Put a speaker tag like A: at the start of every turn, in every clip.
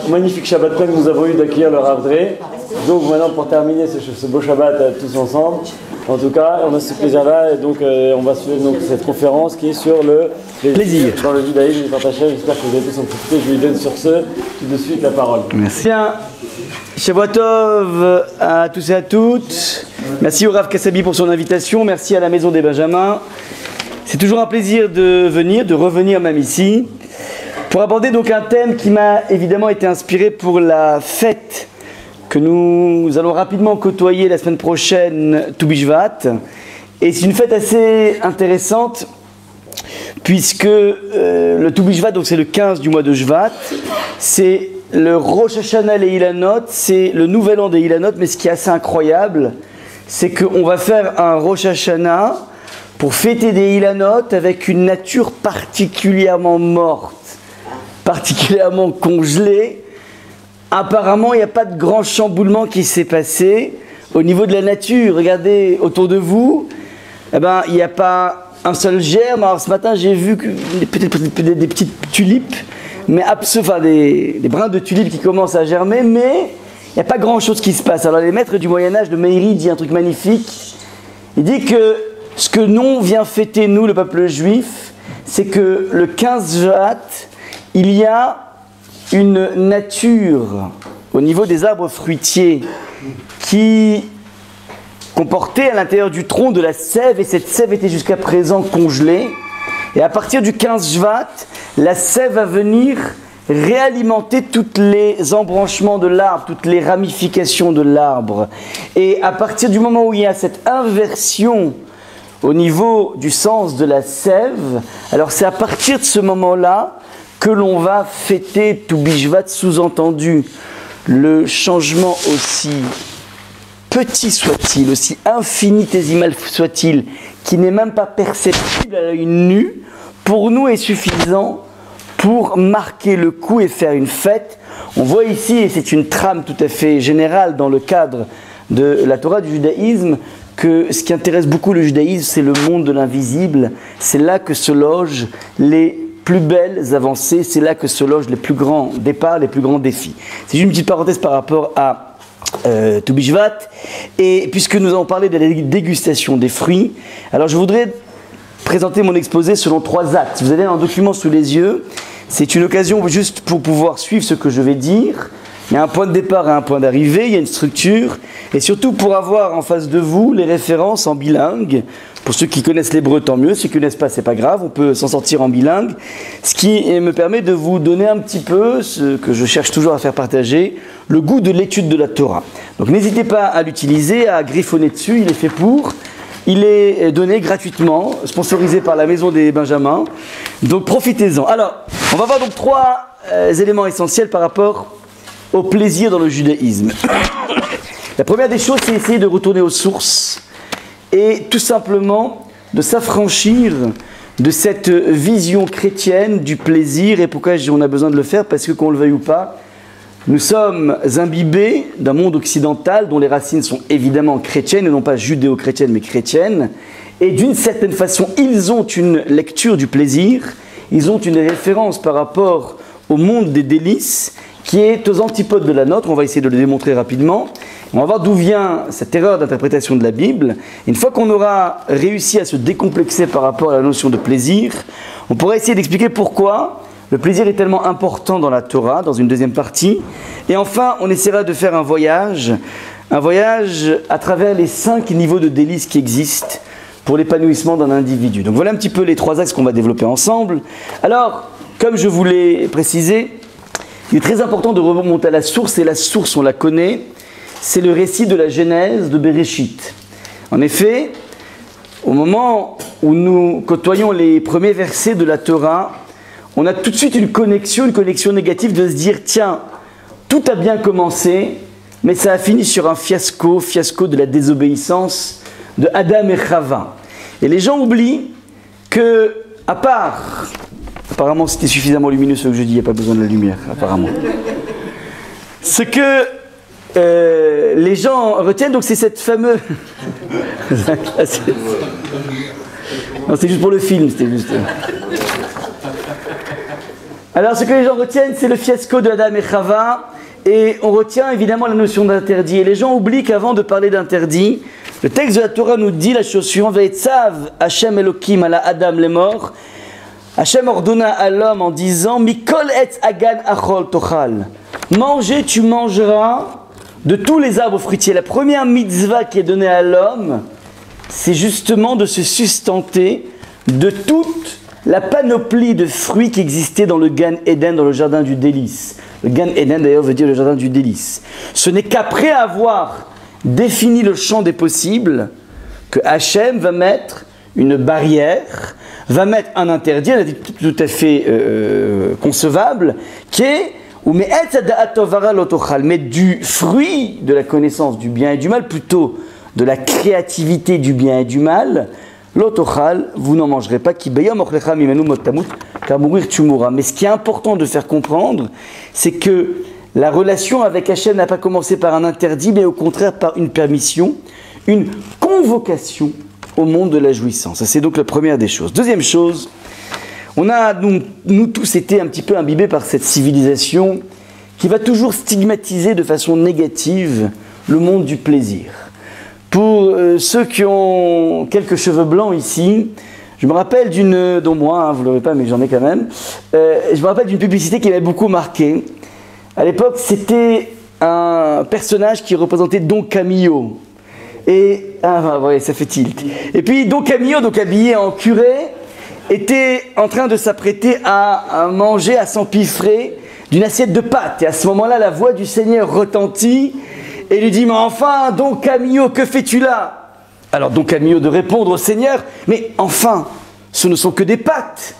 A: Magnifique Shabbat que nous avons eu d'accueillir le Rav Dre. Donc maintenant pour terminer ce beau Shabbat tous ensemble, en tout cas on a ce plaisir-là et donc on va suivre donc, cette conférence qui est sur le plaisir dans le judaïsme et Hachem. J'espère que vous avez tous en profité. Je lui donne sur ce tout de suite la parole.
B: Merci. Bien, Shabbat Tov à tous et à toutes. Merci au Rav Kassabi pour son invitation. Merci à la Maison des Benjamins. C'est toujours un plaisir de venir, de revenir même ici, pour aborder donc un thème qui m'a évidemment été inspiré pour la fête que nous allons rapidement côtoyer la semaine prochaine, Tou Bishvat. Et c'est une fête assez intéressante, puisque le Tou Bishvat, donc c'est le 15 du mois de Shvat, c'est le Rosh Hashanah les Ilanot, c'est le nouvel an des Ilanot, mais ce qui est assez incroyable, c'est qu'on va faire un Rosh Hashanah pour fêter des Ilanot avec une nature particulièrement morte, particulièrement congelée. Apparemment, il n'y a pas de grand chamboulement qui s'est passé au niveau de la nature. Regardez autour de vous, eh ben, il n'y a pas un seul germe. Alors ce matin, j'ai vu peut-être des petites tulipes, mais enfin, des brins de tulipes qui commencent à germer, mais il n'y a pas grand-chose qui se passe. Alors les maîtres du Moyen-Âge de Meiri dit un truc magnifique. Il dit que ce que nous vient fêter, nous, le peuple juif, c'est que le 15 Shvat, il y a une nature au niveau des arbres fruitiers qui comportait à l'intérieur du tronc de la sève, et cette sève était jusqu'à présent congelée. Et à partir du 15 Shvat, la sève va venir réalimenter tous les embranchements de l'arbre, toutes les ramifications de l'arbre. Et à partir du moment où il y a cette inversion au niveau du sens de la sève, alors c'est à partir de ce moment-là que l'on va fêter Tou Bishvat, sous-entendu le changement aussi petit soit-il, aussi infinitésimal soit-il, qui n'est même pas perceptible à l'œil nu, pour nous est suffisant pour marquer le coup et faire une fête. On voit ici, et c'est une trame tout à fait générale dans le cadre de la Torah du judaïsme, que ce qui intéresse beaucoup le judaïsme, c'est le monde de l'invisible. C'est là que se logent les plus belles avancées, c'est là que se logent les plus grands départs, les plus grands défis. C'est juste une petite parenthèse par rapport à Tou Bishvat. Et puisque nous avons parlé de la dégustation des fruits, alors je voudrais présenter mon exposé selon 3 actes. Vous avez un document sous les yeux. C'est une occasion juste pour pouvoir suivre ce que je vais dire. Il y a un point de départ et un point d'arrivée, il y a une structure, et surtout pour avoir en face de vous les références en bilingue. Pour ceux qui connaissent l'hébreu, tant mieux. Ceux qui ne connaissent pas, c'est pas grave, on peut s'en sortir en bilingue. Ce qui me permet de vous donner un petit peu, ce que je cherche toujours à faire partager, le goût de l'étude de la Torah. Donc n'hésitez pas à l'utiliser, à griffonner dessus, il est fait pour. Il est donné gratuitement, sponsorisé par la Maison des Benjamins. Donc profitez-en. Alors, on va voir donc 3 éléments essentiels par rapport au plaisir dans le judaïsme. La première des choses, c'est essayer de retourner aux sources et tout simplement de s'affranchir de cette vision chrétienne du plaisir. Et pourquoi on a besoin de le faire? Parce que qu'on le veuille ou pas, nous sommes imbibés d'un monde occidental dont les racines sont évidemment chrétiennes et non pas judéo-chrétiennes mais chrétiennes. Et d'une certaine façon, ils ont une lecture du plaisir, ils ont une référence par rapport au monde des délices qui est aux antipodes de la nôtre. On va essayer de le démontrer rapidement. On va voir d'où vient cette erreur d'interprétation de la Bible. Une fois qu'on aura réussi à se décomplexer par rapport à la notion de plaisir, on pourra essayer d'expliquer pourquoi le plaisir est tellement important dans la Torah, dans une deuxième partie. Et enfin, on essaiera de faire un voyage à travers les 5 niveaux de délices qui existent pour l'épanouissement d'un individu. Donc voilà un petit peu les 3 axes qu'on va développer ensemble. Alors, comme je vous l'ai précisé, il est très important de remonter à la source, et la source, on la connaît, c'est le récit de la Genèse de Bereshit. En effet, au moment où nous côtoyons les premiers versets de la Torah, on a tout de suite une connexion négative de se dire, tiens, tout a bien commencé, mais ça a fini sur un fiasco de la désobéissance de Adam et Chava. Et les gens oublient que, apparemment c'était suffisamment lumineux ce que je dis, il n'y a pas besoin de la lumière, apparemment. Ce que les gens retiennent, donc c'est cette fameuse... Non, c'est juste pour le film, c'était juste... Alors ce que les gens retiennent, c'est le fiasco de Adam et Chava, et on retient évidemment la notion d'interdit. Et les gens oublient qu'avant de parler d'interdit, le texte de la Torah nous dit la chose suivante: Ve'etzav Hashem Elokim ala Adam les morts. Hashem ordonna à l'homme en disant: Mikol etz agan achol tochal. Manger, tu mangeras de tous les arbres fruitiers. La première mitzvah qui est donnée à l'homme, c'est justement de se sustenter de toute la panoplie de fruits qui existait dans le Gan Eden, dans le jardin du délice. Le Gan Eden d'ailleurs veut dire le jardin du délice. Ce n'est qu'après avoir défini le champ des possibles que Hachem va mettre une barrière, va mettre un interdit, un interdit tout à fait concevable, qui est mais du fruit de la connaissance du bien et du mal, plutôt de la créativité du bien et du mal, l'otochal, vous n'en mangerez pas, car mourir tu mourras. Mais ce qui est important de faire comprendre, c'est que la relation avec Hachem n'a pas commencé par un interdit, mais au contraire par une permission, une convocation au monde de la jouissance. Ça, c'est donc la première des choses. Deuxième chose, on a, nous tous, été un petit peu imbibés par cette civilisation qui va toujours stigmatiser de façon négative le monde du plaisir. Pour ceux qui ont quelques cheveux blancs ici, je me rappelle d'une, dont moi, vous ne l'aurez pas mais j'en ai quand même, je me rappelle d'une publicité qui m'avait beaucoup marqué. À l'époque, c'était un personnage qui représentait Don Camillo. Et, ouais, ça fait tilt. Et puis Don Camillo, donc habillé en curé, était en train de s'apprêter à manger, à s'empiffrer d'une assiette de pâtes. Et à ce moment-là, la voix du Seigneur retentit et lui dit: mais enfin, Don Camillo, que fais-tu là? Alors Don Camillo de répondre au Seigneur: mais enfin, ce ne sont que des pâtes.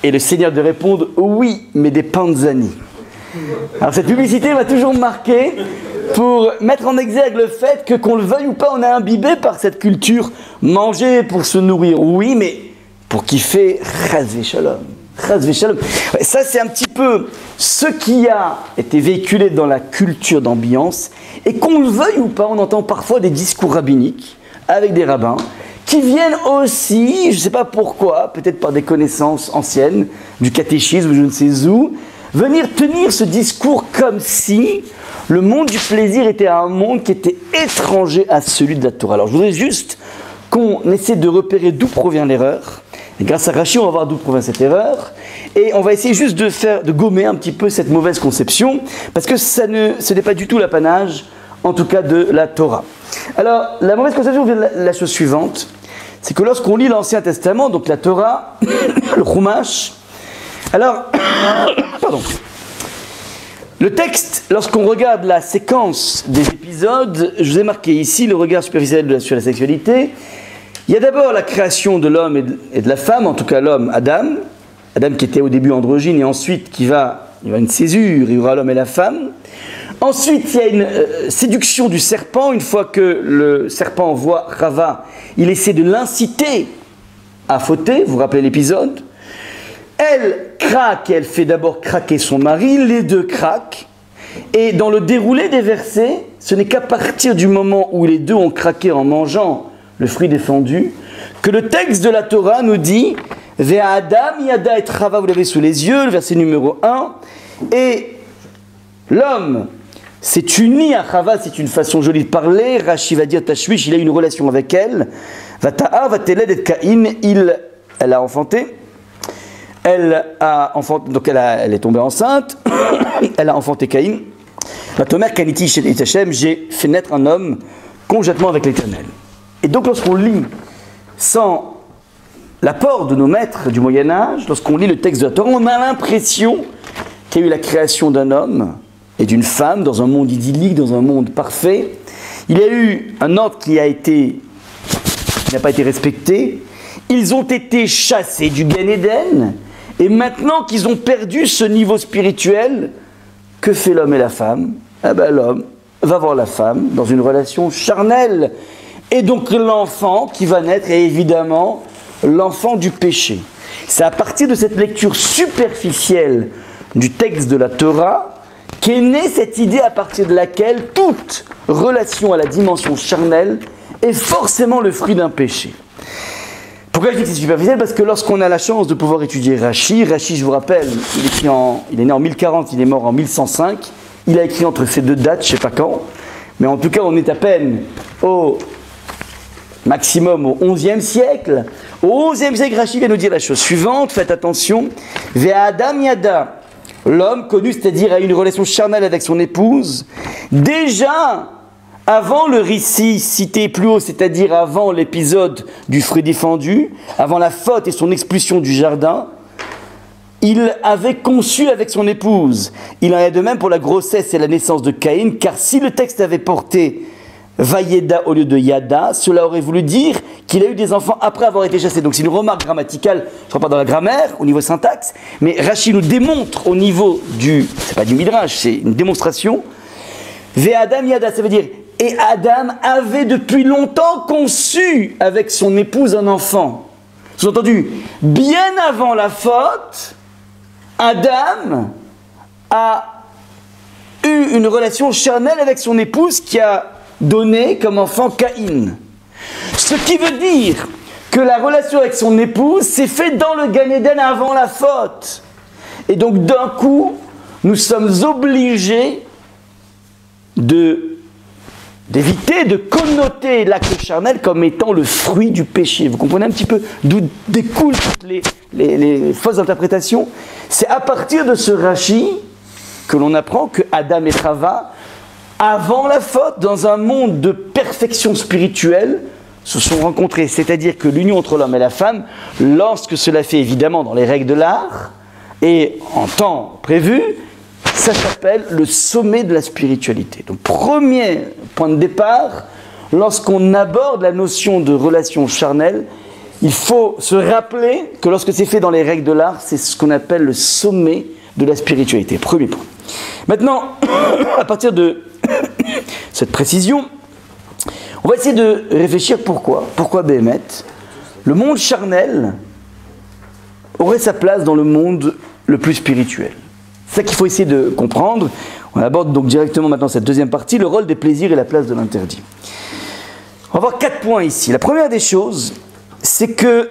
B: Et le Seigneur de répondre: oui, mais des panzani. Alors cette publicité m'a toujours marqué pour mettre en exergue le fait que, qu'on le veuille ou pas, on est imbibé par cette culture. Manger pour se nourrir, oui, mais pour kiffer, chas v'shalom. Chas v'shalom. Ça, c'est un petit peu ce qui a été véhiculé dans la culture d'ambiance. Et qu'on le veuille ou pas, on entend parfois des discours rabbiniques avec des rabbins qui viennent aussi, je ne sais pas pourquoi, peut-être par des connaissances anciennes, du catéchisme ou je ne sais où, venir tenir ce discours comme si le monde du plaisir était un monde qui était étranger à celui de la Torah. Alors je voudrais juste qu'on essaie de repérer d'où provient l'erreur. Et grâce à Rashi, on va voir d'où provient cette erreur. Et on va essayer juste de gommer un petit peu cette mauvaise conception, parce que ce n'est pas du tout l'apanage, en tout cas de la Torah. Alors, la mauvaise conception vient de la chose suivante, c'est que lorsqu'on lit l'Ancien Testament, donc la Torah, le Chumash, alors, pardon, le texte, lorsqu'on regarde la séquence des épisodes, je vous ai marqué ici le regard superficiel sur la sexualité. Il y a d'abord la création de l'homme et de la femme, en tout cas l'homme, Adam qui était au début androgyne et ensuite il y aura une césure, il y aura l'homme et la femme. Ensuite, il y a une séduction du serpent. Une fois que le serpent voit Chava, il essaie de l'inciter à fauter, vous vous rappelez l'épisode. Elle craque et elle fait d'abord craquer son mari, les deux craquent. Et dans le déroulé des versets, ce n'est qu'à partir du moment où les deux ont craqué en mangeant le fruit défendu, que le texte de la Torah nous dit Ve'a Adam yada et Chava, vous l'avez sous les yeux, le verset numéro 1, et l'homme s'est uni à Chava, c'est une façon jolie de parler, Rashi va dire Tashwish, il a eu une relation avec elle, Vata'a, Vateled et Caïn, elle a enfanté, donc elle est tombée enceinte, elle a enfanté Caïn, Vatomer Kaniti Shel Hashem, j'ai fait naître un homme conjointement avec l'Éternel. Et donc lorsqu'on lit sans l'apport de nos maîtres du Moyen-Âge, lorsqu'on lit le texte de la Torah, on a l'impression qu'il y a eu la création d'un homme et d'une femme dans un monde idyllique, dans un monde parfait. Il y a eu un ordre qui n'a pas été respecté. Ils ont été chassés du Gan Eden. Et maintenant qu'ils ont perdu ce niveau spirituel, que fait l'homme et la femme? Eh bien, l'homme va voir la femme dans une relation charnelle. Et donc l'enfant qui va naître est évidemment l'enfant du péché. C'est à partir de cette lecture superficielle du texte de la Torah qu'est née cette idée à partir de laquelle toute relation à la dimension charnelle est forcément le fruit d'un péché. Pourquoi je dis que c'est superficiel? Parce que lorsqu'on a la chance de pouvoir étudier Rashi, je vous rappelle, il est né en 1040, il est mort en 1105, il a écrit entre ces deux dates, je ne sais pas quand, mais en tout cas on est à peine au maximum au XIe siècle. Au XIe siècle, Rashi vient nous dire la chose suivante, faites attention, Ve'adam yada, l'homme connu, c'est-à-dire a une relation charnelle avec son épouse, déjà avant le récit cité plus haut, c'est-à-dire avant l'épisode du fruit défendu, avant la faute et son expulsion du jardin, il avait conçu avec son épouse. Il en est de même pour la grossesse et la naissance de Caïn, car si le texte avait porté Vayeda au lieu de Yada, cela aurait voulu dire qu'il a eu des enfants après avoir été chassé. Donc c'est une remarque grammaticale, je ne crois pas dans la grammaire, au niveau syntaxe, mais Rashi nous démontre au niveau du, c'est pas du Midrash, c'est une démonstration. Ve'adam Yada, ça veut dire, et Adam avait depuis longtemps conçu avec son épouse un enfant. Sous-entendu, bien avant la faute, Adam a eu une relation charnelle avec son épouse qui a donné comme enfant Caïn. Ce qui veut dire que la relation avec son épouse s'est faite dans le Gan Eden avant la faute. Et donc d'un coup, nous sommes obligés d'éviter de connoter l'acte charnel comme étant le fruit du péché. Vous comprenez un petit peu d'où découlent toutes les fausses interprétations? C'est à partir de ce Rashi que l'on apprend que Adam et Chava, avant la faute, dans un monde de perfection spirituelle, se sont rencontrés. C'est-à-dire que l'union entre l'homme et la femme, lorsque cela fait évidemment dans les règles de l'art et en temps prévu, ça s'appelle le sommet de la spiritualité. Donc, premier point de départ, lorsqu'on aborde la notion de relation charnelle, il faut se rappeler que lorsque c'est fait dans les règles de l'art, c'est ce qu'on appelle le sommet de la spiritualité. Premier point. Maintenant, à partir de cette précision, on va essayer de réfléchir pourquoi. Pourquoi Béhémet, le monde charnel aurait sa place dans le monde le plus spirituel. C'est ça qu'il faut essayer de comprendre. On aborde donc directement maintenant cette deuxième partie, le rôle des plaisirs et la place de l'interdit. On va voir 4 points ici. La première des choses, c'est que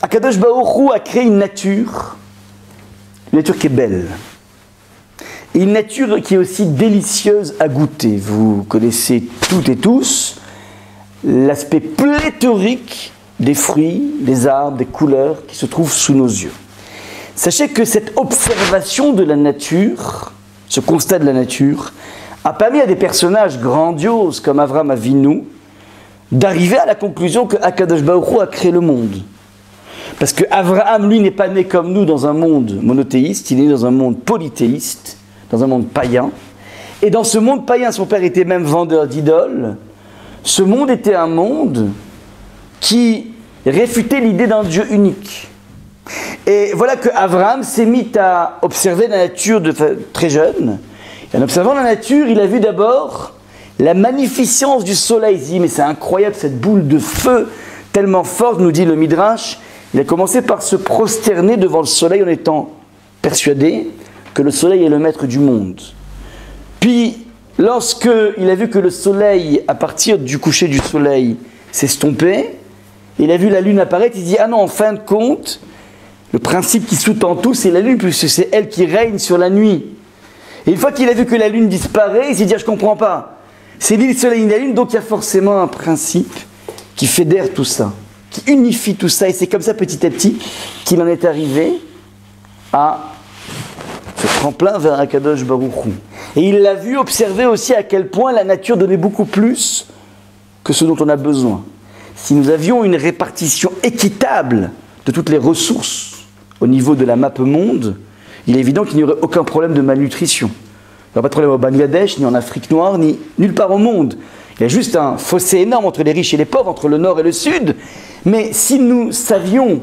B: Akadosh Baruch Hu a créé une nature qui est belle. Et une nature qui est aussi délicieuse à goûter. Vous connaissez toutes et tous l'aspect pléthorique des fruits, des arbres, des couleurs qui se trouvent sous nos yeux. Sachez que cette observation de la nature, ce constat de la nature, a permis à des personnages grandioses comme Avraham Avinu d'arriver à la conclusion que Akadosh Baruch Hu a créé le monde. Parce que Avraham, lui, n'est pas né comme nous dans un monde monothéiste, il est né dans un monde polythéiste, dans un monde païen. Et dans ce monde païen, son père était même vendeur d'idoles. Ce monde était un monde qui réfutait l'idée d'un Dieu unique. Et voilà que Avraham s'est mis à observer la nature très jeune. Et en observant la nature, il a vu d'abord la magnificence du soleil. Il s'est dit, mais c'est incroyable cette boule de feu tellement forte, nous dit le Midrash. Il a commencé par se prosterner devant le soleil en étant persuadé que le soleil est le maître du monde. Puis, lorsqu'il a vu que le soleil, à partir du coucher du soleil, s'estompait, il a vu la lune apparaître, il dit, ah non, en fin de compte, le principe qui sous-tend tout, c'est la lune, puisque c'est elle qui règne sur la nuit. Et une fois qu'il a vu que la lune disparaît, il s'est dit, ah, je ne comprends pas. C'est ni le soleil ni la lune, donc il y a forcément un principe qui fédère tout ça, qui unifie tout ça. Et c'est comme ça, petit à petit, qu'il en est arrivé à ce tremplin vers Akadosh Baruch Hu. Et il l'a vu observer aussi à quel point la nature donnait beaucoup plus que ce dont on a besoin. Si nous avions une répartition équitable de toutes les ressources au niveau de la map monde, il est évident qu'il n'y aurait aucun problème de malnutrition. Il n'y aurait pas de problème au Bangladesh, ni en Afrique noire, ni nulle part au monde. Il y a juste un fossé énorme entre les riches et les pauvres, entre le nord et le sud. Mais si nous savions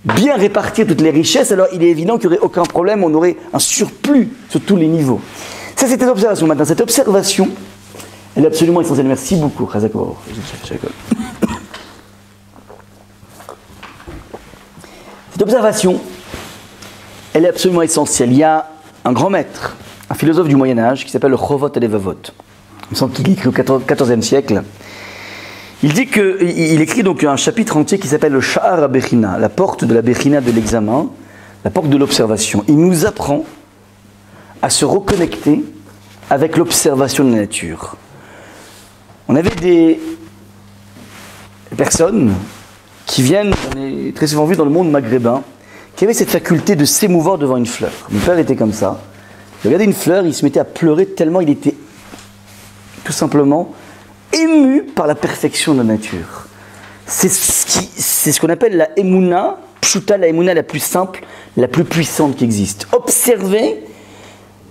B: bien répartir toutes les richesses, alors il est évident qu'il n'y aurait aucun problème, on aurait un surplus sur tous les niveaux. Ça, c'était l'observation. Maintenant, cette observation, elle est absolument essentielle. Merci beaucoup, Razakor. Cette observation, elle est absolument essentielle. Il y a un grand maître, un philosophe du Moyen-Âge, qui s'appelle le Chovot Halevavot. Il me semble qu'il écrit au XIVe siècle. Il dit il écrit donc un chapitre entier qui s'appelle le Sha'ar HaBechina, la porte de la Bechina de l'examen, la porte de l'observation. Il nous apprend à se reconnecter avec l'observation de la nature. On avait des personnes qui viennent, on est très souvent vu dans le monde maghrébin, qui avaient cette faculté de s'émouvoir devant une fleur. Mon père était comme ça. Il regardait une fleur, il se mettait à pleurer tellement il était tout simplement ému par la perfection de la nature. C'est ce qu'on appelle la Emouna, Pshuta, la Emouna la plus simple, la plus puissante qui existe. Observer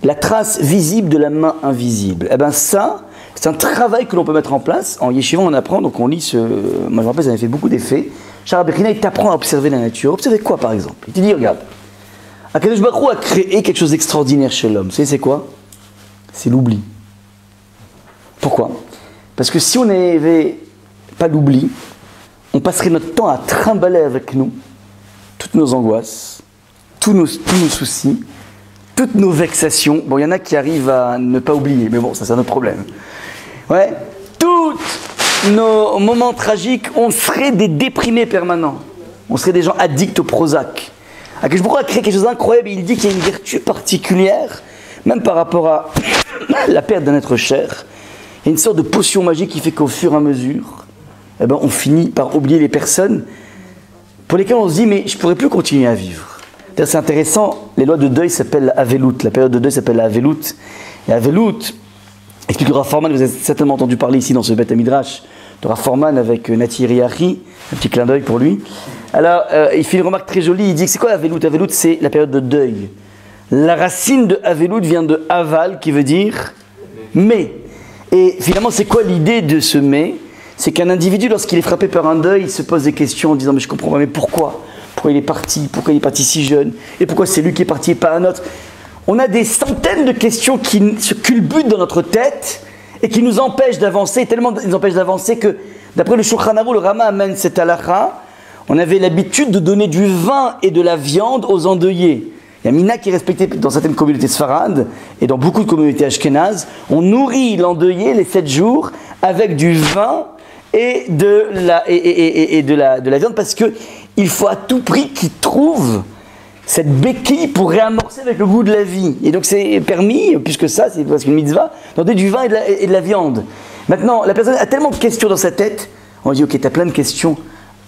B: la trace visible de la main invisible. Eh bien ça, c'est un travail que l'on peut mettre en place. En yeshiva, on apprend, donc on lit ce... Moi je me rappelle, ça avait fait beaucoup d'effets. Sha'ar HaBechina, il t'apprend à observer la nature. Observer quoi par exemple? Il te dit, regarde, Akadosh Baruch Hu a créé quelque chose d'extraordinaire chez l'homme. Vous savez c'est quoi? C'est l'oubli. Pourquoi? Parce que si on n'avait pas l'oubli, on passerait notre temps à trimballer avec nous toutes nos angoisses, tous nos soucis, toutes nos vexations. Bon, il y en a qui arrivent à ne pas oublier, mais bon, ça c'est un autre problème. Ouais, tous nos moments tragiques, on serait des déprimés permanents. On serait des gens addicts au Prozac. Akadosh Baruch Hu a créé quelque chose d'incroyable. Il dit qu'il y a une vertu particulière, même par rapport à la perte d'un être cher. Il y a une sorte de potion magique qui fait qu'au fur et à mesure, eh ben, on finit par oublier les personnes pour lesquelles on se dit mais je ne pourrais plus continuer à vivre. C'est intéressant, les lois de deuil s'appellent la Avelout, la période de deuil s'appelle la Avelout. Et Avelout, explique le Rav Forman, vous avez certainement entendu parler ici dans ce Beth Midrash, de Rav Forman avec Nati Riachi, un petit clin d'œil pour lui. Alors, il fait une remarque très jolie, il dit que c'est quoi Avelout? Avelout, c'est la période de deuil. La racine de Avelout vient de Aval, qui veut dire mais. Et finalement, c'est quoi l'idée de ce mais? C'est qu'un individu, lorsqu'il est frappé par un deuil, il se pose des questions en disant mais je comprends pas, mais pourquoi? Pourquoi il est parti? Pourquoi il est parti si jeune? Et pourquoi c'est lui qui est parti et pas un autre? On a des centaines de questions qui se culbutent dans notre tête et qui nous empêchent d'avancer, tellement ils nous empêchent d'avancer que, d'après le Shulchan Aruch, le Rama amène cette halakha, on avait l'habitude de donner du vin et de la viande aux endeuillés. Il y a Mina qui est respecté dans certaines communautés sfarades et dans beaucoup de communautés ashkénazes. On nourrit l'endeuillé les 7 jours avec du vin et de la viande parce qu'il faut à tout prix qu'il trouve cette béquille pour réamorcer avec le goût de la vie. Et donc c'est permis, puisque ça c'est parce qu'une mitzvah, d'en donner du vin et de la viande. Maintenant, la personne a tellement de questions dans sa tête, on dit ok, tu as plein de questions,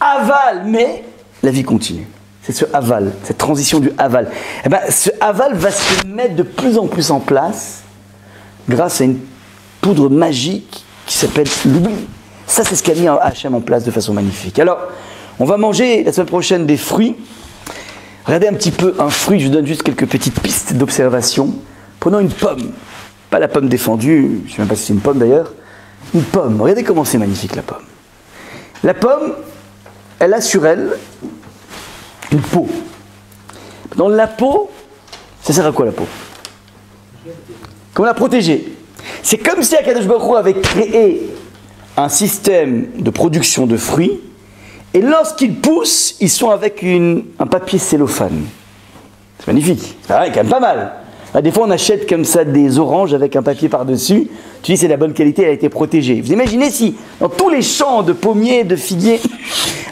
B: aval, mais la vie continue. C'est ce aval, cette transition du aval. Eh ben, ce aval va se mettre de plus en plus en place grâce à une poudre magique qui s'appelle l'oubli. Ça, c'est ce qu'a mis Hachem en place de façon magnifique. Alors, on va manger la semaine prochaine des fruits. Regardez un petit peu un fruit, je vous donne juste quelques petites pistes d'observation. Prenons une pomme, pas la pomme défendue, je ne sais même pas si c'est une pomme d'ailleurs, une pomme. Regardez comment c'est magnifique la pomme. La pomme, elle a sur elle une peau. Dans la peau, ça sert à quoi la peau? Comment la protéger? C'est comme si Akadosh Baruch Hu avait créé un système de production de fruits et lorsqu'ils poussent, ils sont avec un papier cellophane. C'est magnifique. C'est quand même pas mal. Là, des fois, on achète comme ça des oranges avec un papier par-dessus. Tu dis c'est de la bonne qualité, elle a été protégée. Vous imaginez si dans tous les champs de pommiers, de figuiers,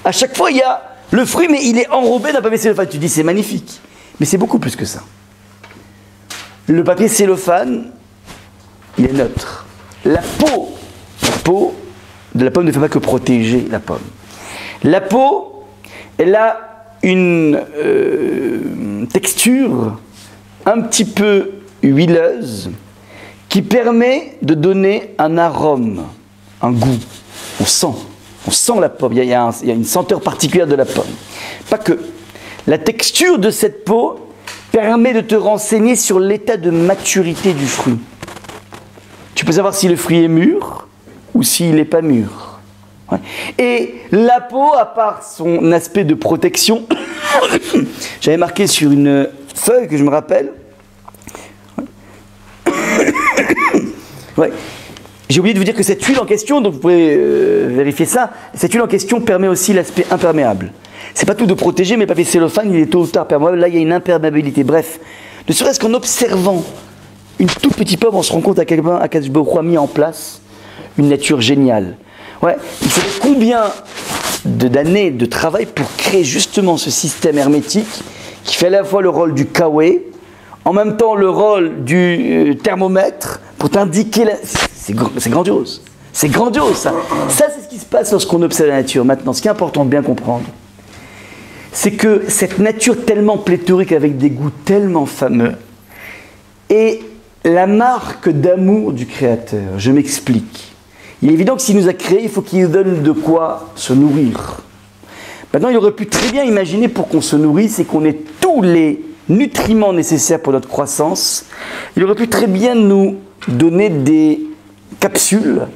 B: à chaque fois il y a le fruit, mais il est enrobé d'un papier cellophane. Tu dis c'est magnifique. Mais c'est beaucoup plus que ça. Le papier cellophane, il est neutre. La peau de la pomme ne fait pas que protéger la pomme. La peau, elle a une texture un petit peu huileuse qui permet de donner un arôme, un goût. On sent la pomme, il y a une senteur particulière de la pomme. Pas que. La texture de cette peau permet de te renseigner sur l'état de maturité du fruit. Tu peux savoir si le fruit est mûr ou s'il n'est pas mûr. Ouais. Et la peau, à part son aspect de protection, j'avais marqué sur une feuille que je me rappelle. Ouais. J'ai oublié de vous dire que cette huile en question, donc vous pouvez vérifier ça, cette huile en question permet aussi l'aspect imperméable. C'est pas tout de protéger, mais le papier cellophane, il est tôt ou tard perméable. Là, il y a une imperméabilité. Bref, ne serait-ce qu'en observant une toute petite pomme, on se rend compte à quel point Akadosh Baruch Hu a mis en place une nature géniale. Ouais, il faudrait combien d'années de travail pour créer justement ce système hermétique qui fait à la fois le rôle du kawé, en même temps le rôle du thermomètre pour t'indiquer c'est grandiose. C'est grandiose ça. Ça c'est ce qui se passe lorsqu'on observe la nature. Maintenant, ce qui est important de bien comprendre, c'est que cette nature tellement pléthorique avec des goûts tellement fameux est la marque d'amour du Créateur. Je m'explique. Il est évident que s'il nous a créés, il faut qu'il nous donne de quoi se nourrir. Maintenant, il aurait pu très bien imaginer pour qu'on se nourrisse et qu'on ait tous les nutriments nécessaires pour notre croissance. Il aurait pu très bien nous donner des capsules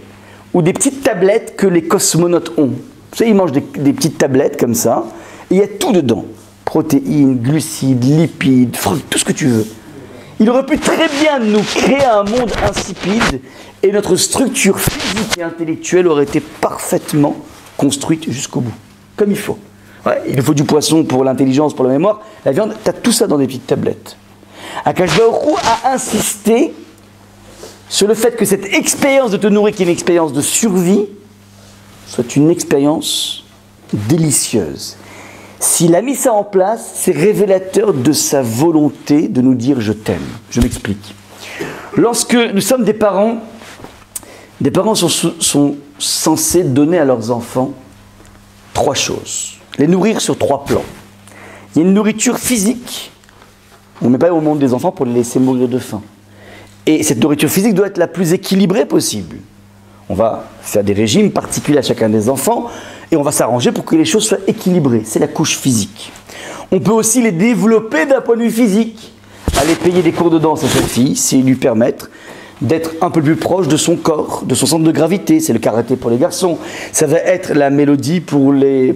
B: ou des petites tablettes que les cosmonautes ont. Vous savez, ils mangent des petites tablettes comme ça, et il y a tout dedans. Protéines, glucides, lipides, tout ce que tu veux. Il aurait pu très bien nous créer un monde insipide, et notre structure physique et intellectuelle aurait été parfaitement construite jusqu'au bout, comme il faut. Ouais, il faut du poisson pour l'intelligence, pour la mémoire. La viande, tu as tout ça dans des petites tablettes. Akash Baruch Hu a insisté sur le fait que cette expérience de te nourrir, qui est une expérience de survie, soit une expérience délicieuse. S'il a mis ça en place, c'est révélateur de sa volonté de nous dire « je t'aime ». Je m'explique. Lorsque nous sommes des parents sont censés donner à leurs enfants 3 choses. Les nourrir sur 3 plans. Il y a une nourriture physique. On ne met pas au monde des enfants pour les laisser mourir de faim. Et cette nourriture physique doit être la plus équilibrée possible. On va faire des régimes particuliers à chacun des enfants et on va s'arranger pour que les choses soient équilibrées. C'est la couche physique. On peut aussi les développer d'un point de vue physique. Aller payer des cours de danse à sa fille, c'est lui permettre d'être un peu plus proche de son corps, de son centre de gravité. C'est le karaté pour les garçons. Ça va être la mélodie pour les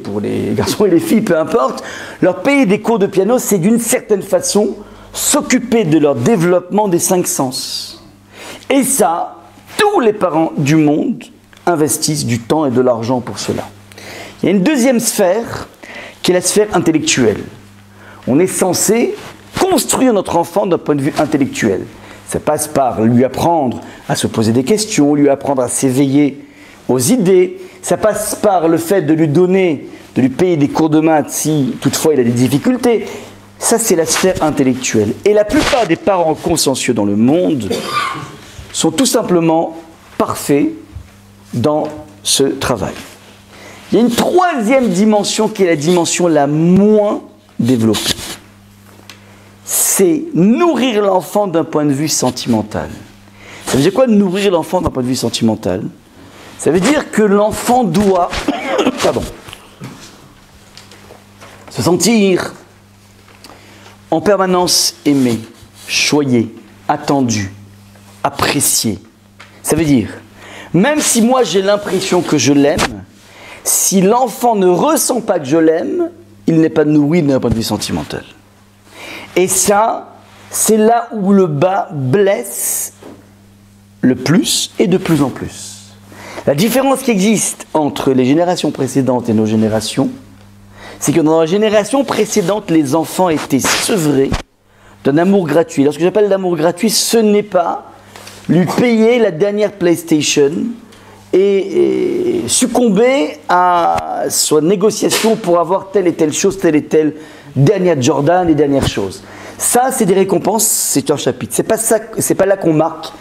B: garçons et les filles, peu importe. Leur payer des cours de piano, c'est d'une certaine façon s'occuper de leur développement des 5 sens. Et ça, tous les parents du monde investissent du temps et de l'argent pour cela. Il y a une deuxième sphère qui est la sphère intellectuelle. On est censé construire notre enfant d'un point de vue intellectuel. Ça passe par lui apprendre à se poser des questions, lui apprendre à s'éveiller aux idées. Ça passe par le fait de lui donner, de lui payer des cours de maths si toutefois il a des difficultés. Ça, c'est la sphère intellectuelle. Et la plupart des parents consciencieux dans le monde sont tout simplement parfaits dans ce travail. Il y a une troisième dimension qui est la dimension la moins développée. C'est nourrir l'enfant d'un point de vue sentimental. Ça veut dire quoi, nourrir l'enfant d'un point de vue sentimental? Ça veut dire que l'enfant doit se sentir en permanence aimé, choyé, attendu, apprécié. Ça veut dire, même si moi j'ai l'impression que je l'aime, si l'enfant ne ressent pas que je l'aime, il n'est pas nourri d'un point de vue sentimental. Et ça, c'est là où le bas blesse le plus et de plus en plus. La différence qui existe entre les générations précédentes et nos générations, c'est que dans la génération précédente, les enfants étaient sevrés d'un amour gratuit. Lorsque j'appelle l'amour gratuit, ce n'est pas lui payer la dernière PlayStation et succomber à sa négociation pour avoir telle et telle chose, telle et telle dernière Jordan et dernière chose. Ça, c'est des récompenses, c'est un chapitre. C'est pas là qu'on marque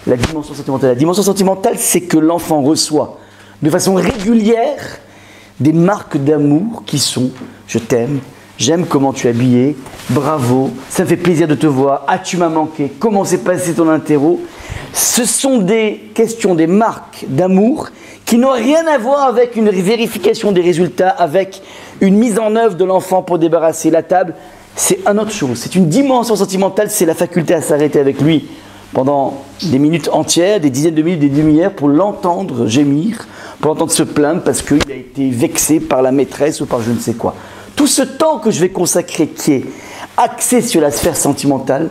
B: la dimension sentimentale. La dimension sentimentale, c'est que l'enfant reçoit de façon régulière des marques d'amour qui sont « je t'aime »,« j'aime comment tu es habillé »,« bravo »,« ça me fait plaisir de te voir »,« ah tu m'as manqué »,« comment s'est passé ton interro ». Ce sont des questions, des marques d'amour qui n'ont rien à voir avec une vérification des résultats, avec une mise en œuvre de l'enfant pour débarrasser la table. C'est une autre chose, c'est une dimension sentimentale, c'est la faculté à s'arrêter avec lui pendant des minutes entières, des dizaines de minutes, des demi-heures, pour l'entendre gémir, pour l'entendre se plaindre parce qu'il a été vexé par la maîtresse ou par je ne sais quoi. Tout ce temps que je vais consacrer, qui est axé sur la sphère sentimentale,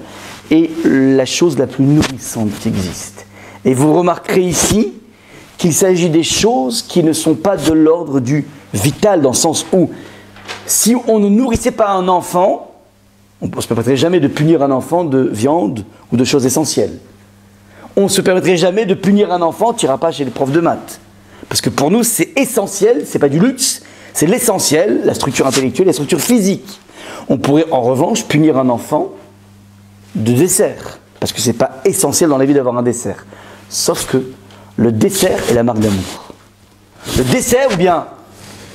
B: est la chose la plus nourrissante qui existe. Et vous remarquerez ici qu'il s'agit des choses qui ne sont pas de l'ordre du vital, dans le sens où, si on ne nourrissait pas un enfant, on ne se permettrait jamais de punir un enfant de viande ou de choses essentielles. On ne se permettrait jamais de punir un enfant, tu n'iras pas chez le prof de maths. Parce que pour nous, c'est essentiel, c'est pas du luxe, c'est l'essentiel, la structure intellectuelle, la structure physique. On pourrait en revanche punir un enfant de dessert, parce que c'est pas essentiel dans la vie d'avoir un dessert. Sauf que le dessert est la marque d'amour. Le dessert, ou bien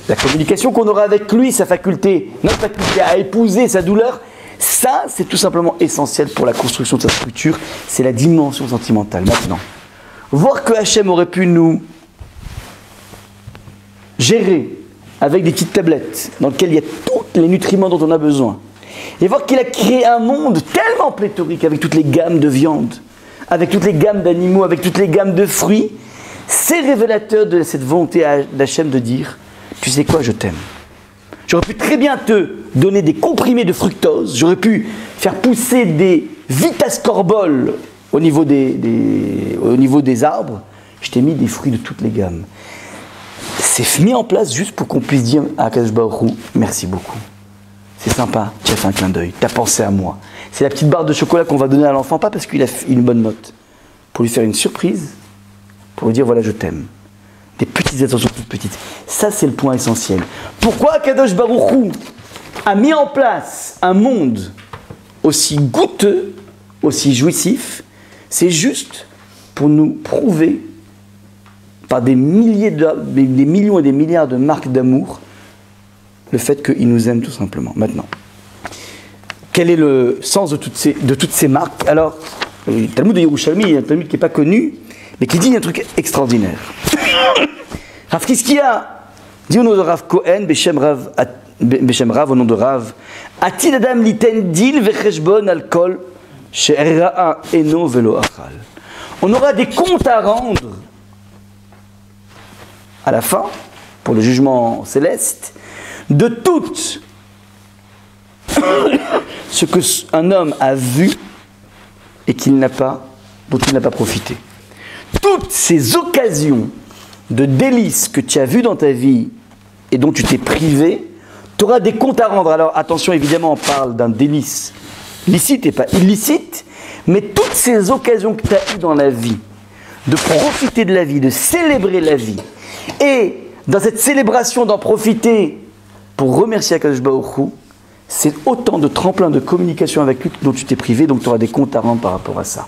B: la communication qu'on aura avec lui, sa faculté, notre faculté à épouser sa douleur, ça, c'est tout simplement essentiel pour la construction de sa structure. C'est la dimension sentimentale. Maintenant, voir que Hachem aurait pu nous gérer avec des petites tablettes dans lesquelles il y a tous les nutriments dont on a besoin, et voir qu'il a créé un monde tellement pléthorique avec toutes les gammes de viande, avec toutes les gammes d'animaux, avec toutes les gammes de fruits, c'est révélateur de cette volonté d'Hachem de dire « Tu sais quoi, je t'aime ». J'aurais pu très bien te donner des comprimés de fructose, j'aurais pu faire pousser des vitascorbols au niveau des arbres, je t'ai mis des fruits de toutes les gammes. C'est mis en place juste pour qu'on puisse dire à Akadosh Baruch Hu, merci beaucoup. C'est sympa, tu as fait un clin d'œil, tu as pensé à moi. C'est la petite barre de chocolat qu'on va donner à l'enfant, pas parce qu'il a une bonne note, pour lui faire une surprise, pour lui dire voilà, je t'aime. Des petites attentions toutes petites. Ça, c'est le point essentiel. Pourquoi Akadosh Baruch Hu a mis en place un monde aussi goûteux, aussi jouissif? C'est juste pour nous prouver par des millions et des milliards de marques d'amour le fait qu'il nous aime tout simplement. Maintenant, quel est le sens de toutes ces marques? Alors, le Talmud de Yerushalmi, un Talmud qui n'est pas connu, mais qui dit un truc extraordinaire. Rav Kiskia dit au nom de Rav Cohen, Beshem Rav, au nom de Rav, Atid Adam liten dil vecheshbon al kol she'era'a eno velo achal. On aura des comptes à rendre à la fin, pour le jugement céleste, de tout ce qu'un homme a vu et dont il n'a pas profité. Toutes ces occasions de délices que tu as vues dans ta vie et dont tu t'es privé, tu auras des comptes à rendre. Alors attention, évidemment, on parle d'un délice licite et pas illicite, mais toutes ces occasions que tu as eues dans la vie, de profiter de la vie, de célébrer la vie, et dans cette célébration d'en profiter pour remercier Akadosh Baruch Hu, c'est autant de tremplins de communication avec lui dont tu t'es privé, donc tu auras des comptes à rendre par rapport à ça.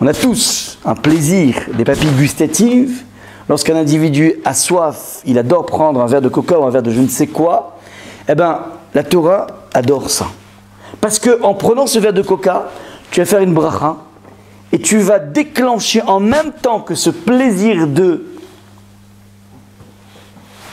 B: On a tous un plaisir, des papilles gustatives. Lorsqu'un individu a soif, il adore prendre un verre de coca ou un verre de je ne sais quoi, eh bien, la Torah adore ça. Parce qu'en prenant ce verre de coca, tu vas faire une bracha et tu vas déclencher en même temps que ce plaisir de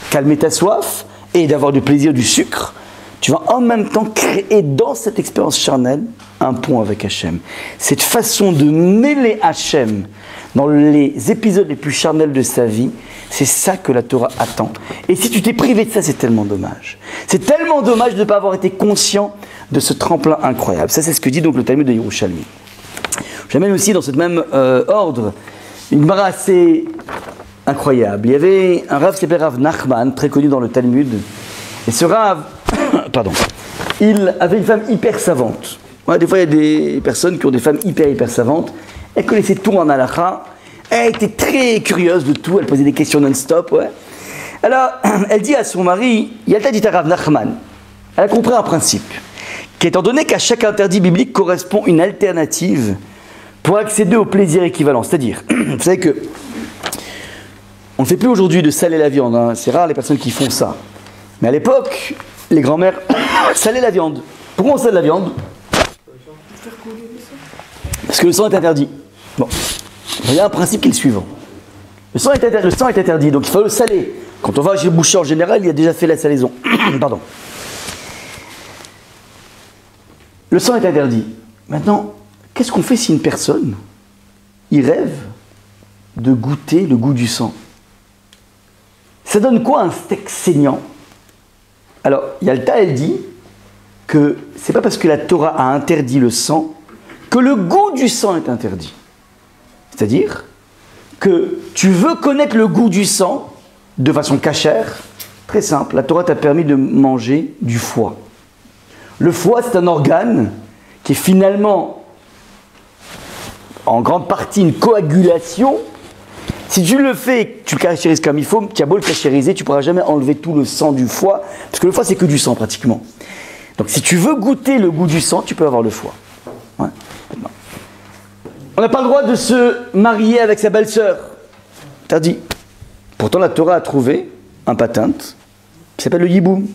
B: calmer ta soif et d'avoir du plaisir du sucre, tu vas en même temps créer dans cette expérience charnelle un pont avec Hachem. Cette façon de mêler Hachem dans les épisodes les plus charnels de sa vie, c'est ça que la Torah attend. Et si tu t'es privé de ça, c'est tellement dommage. C'est tellement dommage de ne pas avoir été conscient de ce tremplin incroyable. Ça, c'est ce que dit donc le Talmud de Yerushalmi. J'amène aussi dans ce même ordre une Gemara assez incroyable. Il y avait un Rav qui s'appelait Rav Nachman, très connu dans le Talmud. Et ce Rav, il avait une femme hyper savante. Ouais, des fois, il y a des personnes qui ont des femmes hyper savantes. Elle connaissait tout en halakha. Elle était très curieuse de tout. Elle posait des questions non-stop. Ouais. Alors, elle dit à son mari, Yalta dit à Rav Nachman, elle a compris un principe, qu'étant donné qu'à chaque interdit biblique correspond une alternative pour accéder au plaisir équivalent. C'est-à-dire, vous savez que on ne fait plus aujourd'hui de saler la viande. Hein. C'est rare les personnes qui font ça. Mais à l'époque, les grands-mères salaient la viande. Pourquoi on sale la viande? Parce que le sang est interdit. Bon, il y a un principe qui est le suivant. Le sang est interdit, donc il faut le saler. Quand on va chez le boucher en général, il a déjà fait la salaison. Pardon. Le sang est interdit. Maintenant, qu'est-ce qu'on fait si une personne, il rêve de goûter le goût du sang? Ça donne quoi un steak saignant? Alors, Yalta, elle dit que c'est pas parce que la Torah a interdit le sang que le goût du sang est interdit. C'est-à-dire que tu veux connaître le goût du sang de façon cachère, très simple, la Torah t'a permis de manger du foie. Le foie, c'est un organe qui est finalement en grande partie une coagulation. Si tu le fais, tu le cachérises comme il faut, tu as beau le cachériser, tu ne pourras jamais enlever tout le sang du foie, parce que le foie c'est que du sang pratiquement. Donc si tu veux goûter le goût du sang, tu peux avoir le foie. Ouais. On n'a pas le droit de se marier avec sa belle-sœur. Interdit. Pourtant la Torah a trouvé un patente qui s'appelle le yiboum.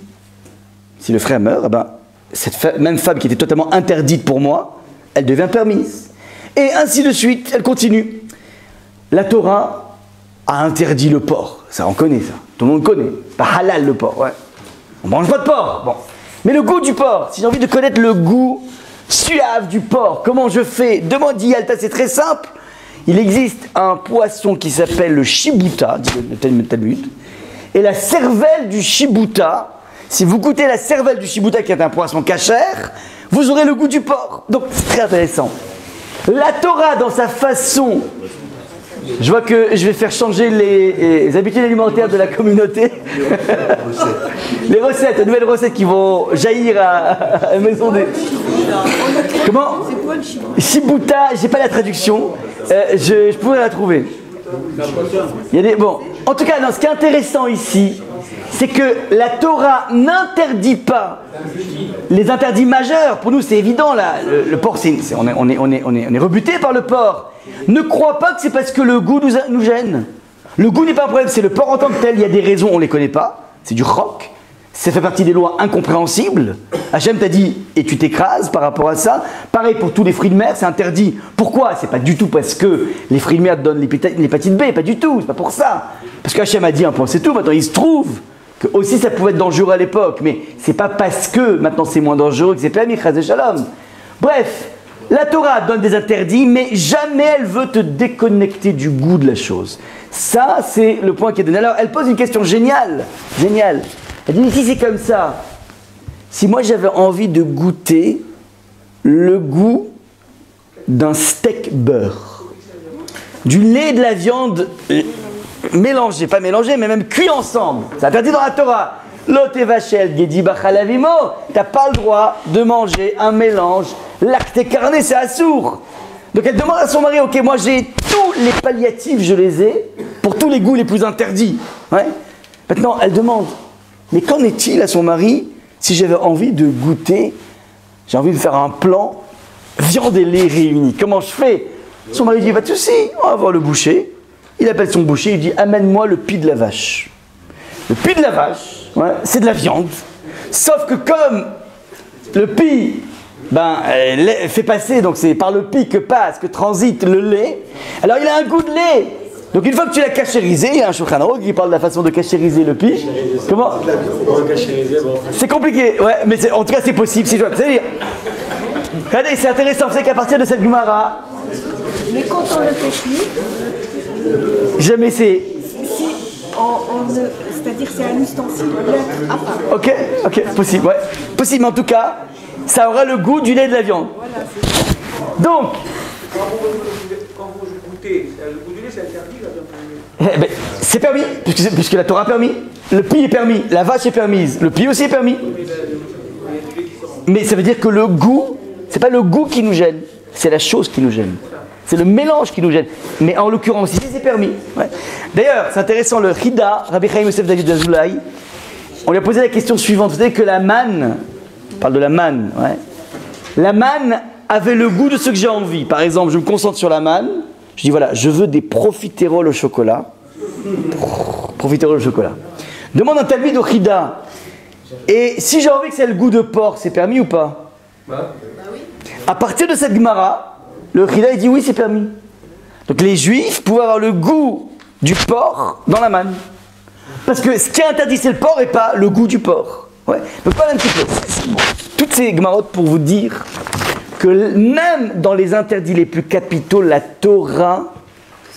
B: Si le frère meurt, eh ben, cette même femme qui était totalement interdite pour moi, elle devient permise. Et ainsi de suite, elle continue. La Torah a interdit le porc. Ça, on connaît ça. Tout le monde connaît. Pas halal le porc, ouais. On mange pas de porc. Bon. Mais le goût du porc, si j'ai envie de connaître le goût suave du porc, comment je fais? Demande Yalta, c'est très simple. Il existe un poisson qui s'appelle le shibuta, dit le Talmud. Et la cervelle du shibuta, si vous goûtez la cervelle du shibuta qui est un poisson cachère, vous aurez le goût du porc. Donc c'est très intéressant. La Torah dans sa façon, je vois que je vais faire changer les habitudes alimentaires de la communauté. Les recettes, les nouvelles recettes qui vont jaillir à la maison des... Comment? Shibuta, j'ai pas la traduction, je pourrais la trouver. Il y a des... Bon, en tout cas, non, ce qui est intéressant ici, c'est que la Torah n'interdit pas les interdits majeurs. Pour nous, c'est évident, là, le porc, on est rebuté par le porc. Ne crois pas que c'est parce que le goût nous gêne. Le goût n'est pas un problème, c'est le porc en tant que tel. Il y a des raisons, on ne les connaît pas. C'est du roc. Ça fait partie des lois incompréhensibles. Hachem t'a dit, et tu t'écrases par rapport à ça. Pareil pour tous les fruits de mer, c'est interdit. Pourquoi? C'est pas du tout parce que les fruits de mer donnent l'hépatite B, pas du tout, c'est pas pour ça. Parce que Hachem a dit un point, c'est tout. Maintenant, il se trouve que aussi ça pouvait être dangereux à l'époque, mais c'est pas parce que maintenant c'est moins dangereux que c'est permis, chas shalom. Bref, la Torah donne des interdits, mais jamais elle veut te déconnecter du goût de la chose. Ça, c'est le point qui est donné. Alors, elle pose une question géniale. Géniale. Elle dit, si c'est comme ça, si moi j'avais envie de goûter le goût d'un steak beurre, du lait et de la viande mélangés, pas mélangés, mais même cuits ensemble, c'est interdit dans la Torah. Lote vachel, gedi bachalavimo, t'as pas le droit de manger un mélange lacté carné, c'est assourd. Donc elle demande à son mari, ok, moi j'ai tous les palliatifs, je les ai, pour tous les goûts les plus interdits. Ouais. Maintenant, elle demande, mais qu'en est-il à son mari si j'avais envie de goûter, j'ai envie de faire un plan viande et lait réunis, comment je fais? Son mari dit, pas de souci, on va voir le boucher. Il appelle son boucher, il dit, amène-moi le pis de la vache. Le pis de la vache, ouais, c'est de la viande. Sauf que comme le pis, fait passer, donc c'est par le pis que passe, que transite le lait, alors il a un goût de lait. Donc une fois que tu l'as cachérisé, il y a un Shulchan Aruch qui parle de la façon de cachériser le pis. Comment? C'est compliqué, ouais, mais en tout cas c'est possible, c'est jouable. Regardez, c'est intéressant, c'est qu'à partir de cette Gemara...
C: Mais quand on le technique,
B: jamais c'est...
C: c'est-à-dire c'est un ustensile à part.
B: Ok, possible, ouais. Possible, mais en tout cas, ça aura le goût du lait et de la viande.
C: Voilà,
B: donc...
D: Quand vous goûtez, le goût du lait c'est interdit, là,
B: c'est permis, puisque la Torah a permis. Le pis est permis, la vache est permise, le pis aussi est permis. Mais ça veut dire que le goût, c'est pas le goût qui nous gêne, c'est la chose qui nous gêne. C'est le mélange qui nous gêne. Mais en l'occurrence ici, c'est permis. Ouais. D'ailleurs, c'est intéressant, le Chida, Rabbi Chaim Yosef David Azoulay, on lui a posé la question suivante. Vous savez que la manne, on parle de la manne, ouais. La manne avait le goût de ce que j'ai envie. Par exemple, je me concentre sur la manne, je dis voilà, je veux des profiteroles au chocolat. Profiteroles au chocolat. Demande un talmid au Chida. Et si j'ai envie que c'est le goût de porc, c'est permis ou pas? Bah oui. À partir de cette Gemara, le Chida il dit oui, c'est permis. Donc les Juifs pouvaient avoir le goût du porc dans la manne. Parce que ce qui est interdit, c'est le porc et pas le goût du porc. Ouais. Donc pas un petit peu. Toutes ces Gemarotes pour vous dire que même dans les interdits les plus capitaux, la Torah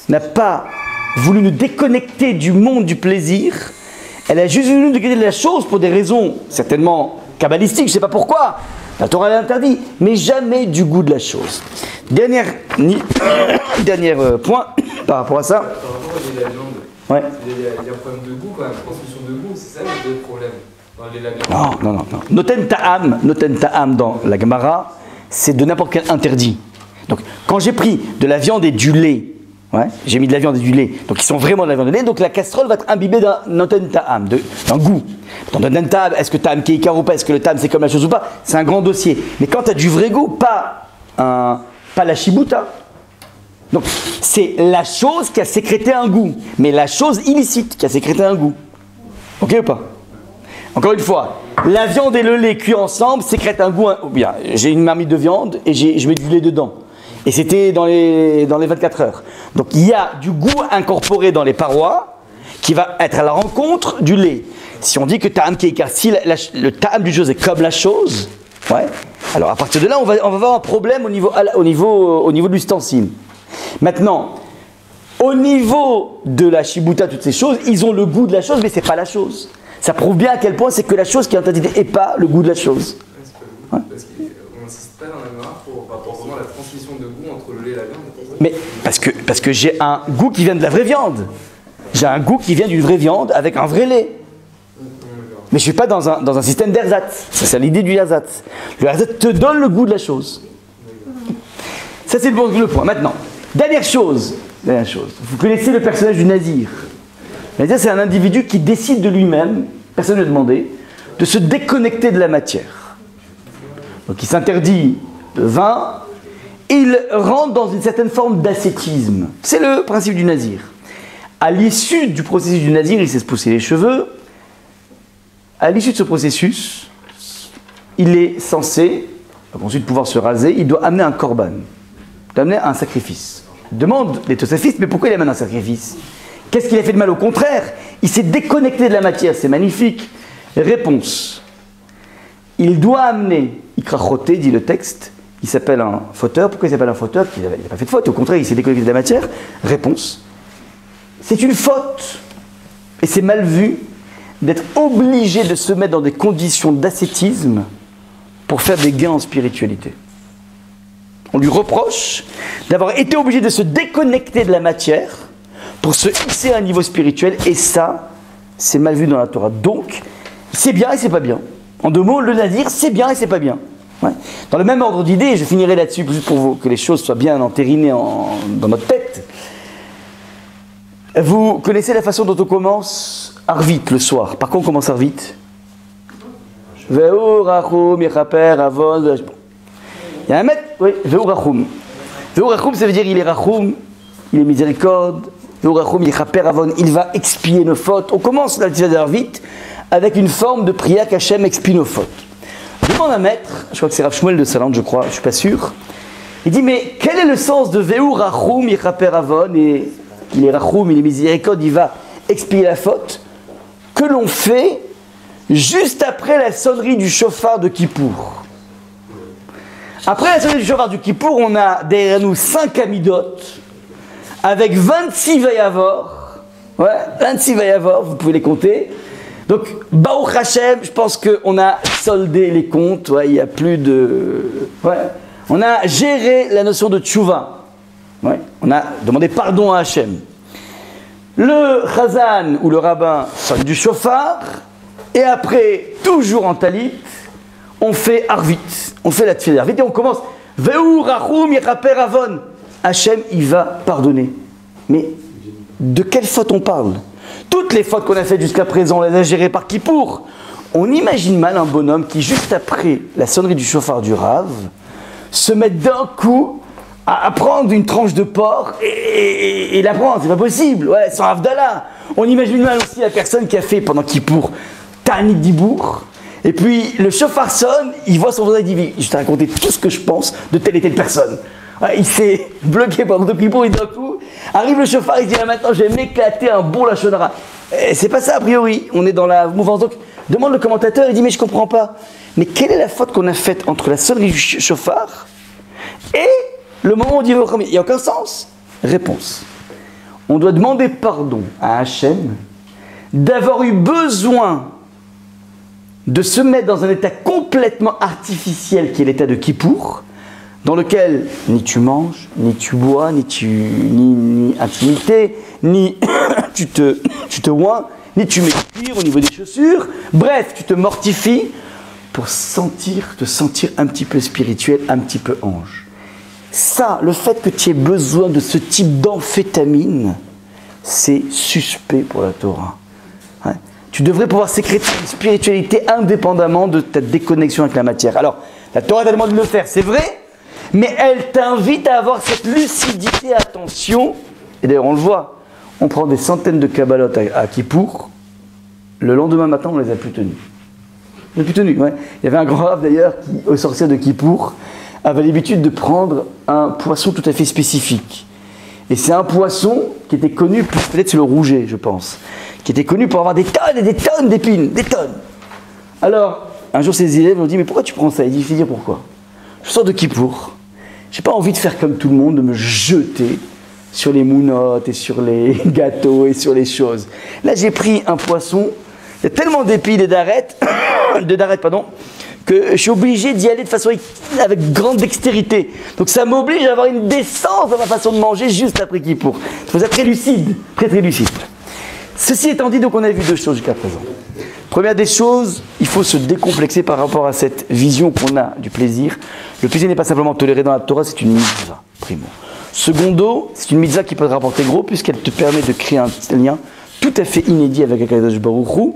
B: n'a pas voulu nous déconnecter du monde du plaisir. Elle a juste voulu nous déconnecter de la chose pour des raisons certainement kabbalistiques, je ne sais pas pourquoi. La Torah l'a interdit, mais jamais du goût de la chose. Dernier point par rapport à ça. Ouais.
E: Il y a un problème de goût quand même, transmission de goût, c'est ça le problème.
B: Non. Noten ta'am dans la Gemara, c'est de n'importe quel interdit. Donc, quand j'ai pris de la viande et du lait, Ouais, j'ai mis de la viande et du lait, donc ils sont vraiment de la viande et du lait, donc la casserole va être imbibée d'un noten ta'am, d'un goût. Dans noten ta'am, est-ce que ta'am qui est ikar ou pas, est-ce que le ta'am c'est comme la chose ou pas, c'est un grand dossier. Mais quand tu as du vrai goût, pas la shibuta. Donc c'est la chose qui a sécrété un goût, mais la chose illicite qui a sécrété un goût. Ok ou pas? Encore une fois, la viande et le lait cuits ensemble sécrètent un goût. Ou bien, j'ai une marmite de viande et je mets du lait dedans. Et c'était dans les 24 heures. Donc il y a du goût incorporé dans les parois qui va être à la rencontre du lait. Si on dit que ta'am qui est si le ta'am du chose est comme la chose, ouais, alors à partir de là, on va avoir un problème au niveau de l'ustensile. Maintenant, au niveau de la shibuta, toutes ces choses, ils ont le goût de la chose, mais c'est pas la chose. Ça prouve bien à quel point c'est que la chose qui est interdite et pas le goût de la chose.
E: Ouais. Parce qu'on n'insiste pas dans la mémoire pour vraiment la transmission de goût entre le lait et la viande.
B: Mais parce que j'ai un goût qui vient de la vraie viande. J'ai un goût qui vient d'une vraie viande avec un vrai lait. Mais je ne suis pas dans un système d'ersatz. C'est l'idée du ersatz. Le ersatz te donne le goût de la chose. Ça c'est le point. Maintenant, dernière chose. Vous connaissez le personnage du nazir. Le nazir c'est un individu qui décide de lui-même, personne ne lui a demandé, de se déconnecter de la matière. Donc il s'interdit le vin, il rentre dans une certaine forme d'ascétisme. C'est le principe du nazir. À l'issue du processus du nazir, il sait se pousser les cheveux. À l'issue de ce processus, il est censé, ensuite pouvoir se raser, il doit amener un korban, il doit amener un sacrifice. Il demande les tosafistes, mais pourquoi il amène un sacrifice? Qu'est-ce qu'il a fait de mal? Au contraire, il s'est déconnecté de la matière, c'est magnifique. Réponse. Il doit amener, ikrachoté, dit le texte, il s'appelle un fauteur. Pourquoi il s'appelle un fauteur? Il n'a pas fait de faute, au contraire, il s'est déconnecté de la matière. Réponse. C'est une faute, et c'est mal vu, d'être obligé de se mettre dans des conditions d'ascétisme pour faire des gains en spiritualité. On lui reproche d'avoir été obligé de se déconnecter de la matière pour se hisser à un niveau spirituel, et ça, c'est mal vu dans la Torah. Donc, c'est bien et c'est pas bien. En deux mots, le nazir, c'est bien et c'est pas bien. Ouais. Dans le même ordre d'idées, je finirai là-dessus juste pour que les choses soient bien entérinées dans notre tête. Vous connaissez la façon dont on commence Arvit le soir. Par quoi on commence Arvit? Veu rachum yechaper avon. Il y a un maître, oui, Veu rachum. Veu rachum, ça veut dire il est rachum, il est miséricorde. Veu rachum yechaper avon, il va expier nos fautes. On commence la tzedaka d'Arvit avec une forme de prière qu'Hachem expie nos fautes. Je demande à un maître, je crois que c'est Rav Shmuel de Salande, je crois, je ne suis pas sûr. Il dit, mais quel est le sens de Veu rachum yechaper avon? Et il est rachum, il est miséricorde, il va expier la faute que l'on fait juste après la sonnerie du shofar de Kippour. Après la sonnerie du shofar du Kippour, on a derrière nous 5 amidot avec 26 vayavor. Ouais, 26 vayavor, vous pouvez les compter. Donc, Baruch Hashem, je pense qu'on a soldé les comptes. Ouais, il n'y a plus de. Ouais, on a géré la notion de tchouva. Ouais, on a demandé pardon à Hashem. Le chazan ou le rabbin sonne du shofar, et après, toujours en talit, on fait arvit, on fait la tefila d'arvit, et on commence Veu rachum yechaper avon. Hashem, il va pardonner. Mais de quelle faute on parle? Toutes les fautes qu'on a faites jusqu'à présent, on les a gérées par Kippour. On imagine mal un bonhomme qui, juste après la sonnerie du shofar du Rav, se met d'un coup à prendre une tranche de porc et la prendre, c'est pas possible, ouais, sans Havdalah. On imagine mal aussi la personne qui a fait pendant Kippour Ta'anit Dibour, et puis le shofar sonne, il voit son voisin et dit, je t'ai raconté tout ce que je pense de telle et telle personne. Ouais, il s'est bloqué pendant tout Kippour, et d'un coup, arrive le shofar, il dit, là maintenant je vais m'éclater un bon lachon hara. C'est pas ça a priori, on est dans la mouvance. Donc, demande le commentateur, il dit, mais je comprends pas. Mais quelle est la faute qu'on a faite entre la sonnerie du shofar et le moment où on dit il n'y a aucun sens. Réponse. On doit demander pardon à Hachem d'avoir eu besoin de se mettre dans un état complètement artificiel qui est l'état de Kippour, dans lequel ni tu manges, ni tu bois, ni intimité, ni tu te oins, ni tu mets cuir au niveau des chaussures. Bref, tu te mortifies pour te sentir un petit peu spirituel, un petit peu ange. Ça, le fait que tu aies besoin de ce type d'amphétamine, c'est suspect pour la Torah. Ouais. Tu devrais pouvoir sécréter une spiritualité indépendamment de ta déconnexion avec la matière. Alors, la Torah t'a demandé de le faire, c'est vrai, mais elle t'invite à avoir cette lucidité, attention. Et d'ailleurs, on le voit, on prend des centaines de Kabbalot à Kippour, le lendemain matin, on ne les a plus tenus. On les a plus tenus, ouais. Il y avait un grand rave d'ailleurs, qui, au sorcier de Kippour, avait l'habitude de prendre un poisson tout à fait spécifique. Et c'est un poisson qui était connu, peut-être c'est le rouget, je pense, qui était connu pour avoir des tonnes et des tonnes d'épines, des tonnes. Alors, un jour, ses élèves lui ont dit, mais pourquoi tu prends ça? Il dit, je vais dire pourquoi. Je sors de Kippour, j'ai pas envie de faire comme tout le monde, de me jeter sur les mounottes et sur les gâteaux et sur les choses. Là, j'ai pris un poisson, il y a tellement d'épines et d'arêtes, que je suis obligé d'y aller de façon avec grande dextérité. Donc ça m'oblige à avoir une décence dans ma façon de manger juste après Kippour. Il faut être très lucide, très très lucide. Ceci étant dit, donc on a vu deux choses jusqu'à présent. Première des choses, il faut se décomplexer par rapport à cette vision qu'on a du plaisir. Le plaisir n'est pas simplement toléré dans la Torah, c'est une mitzvah, primo. Secondo, c'est une mitzvah qui peut te rapporter gros puisqu'elle te permet de créer un lien tout à fait inédit avec Akadosh Baruch Hu.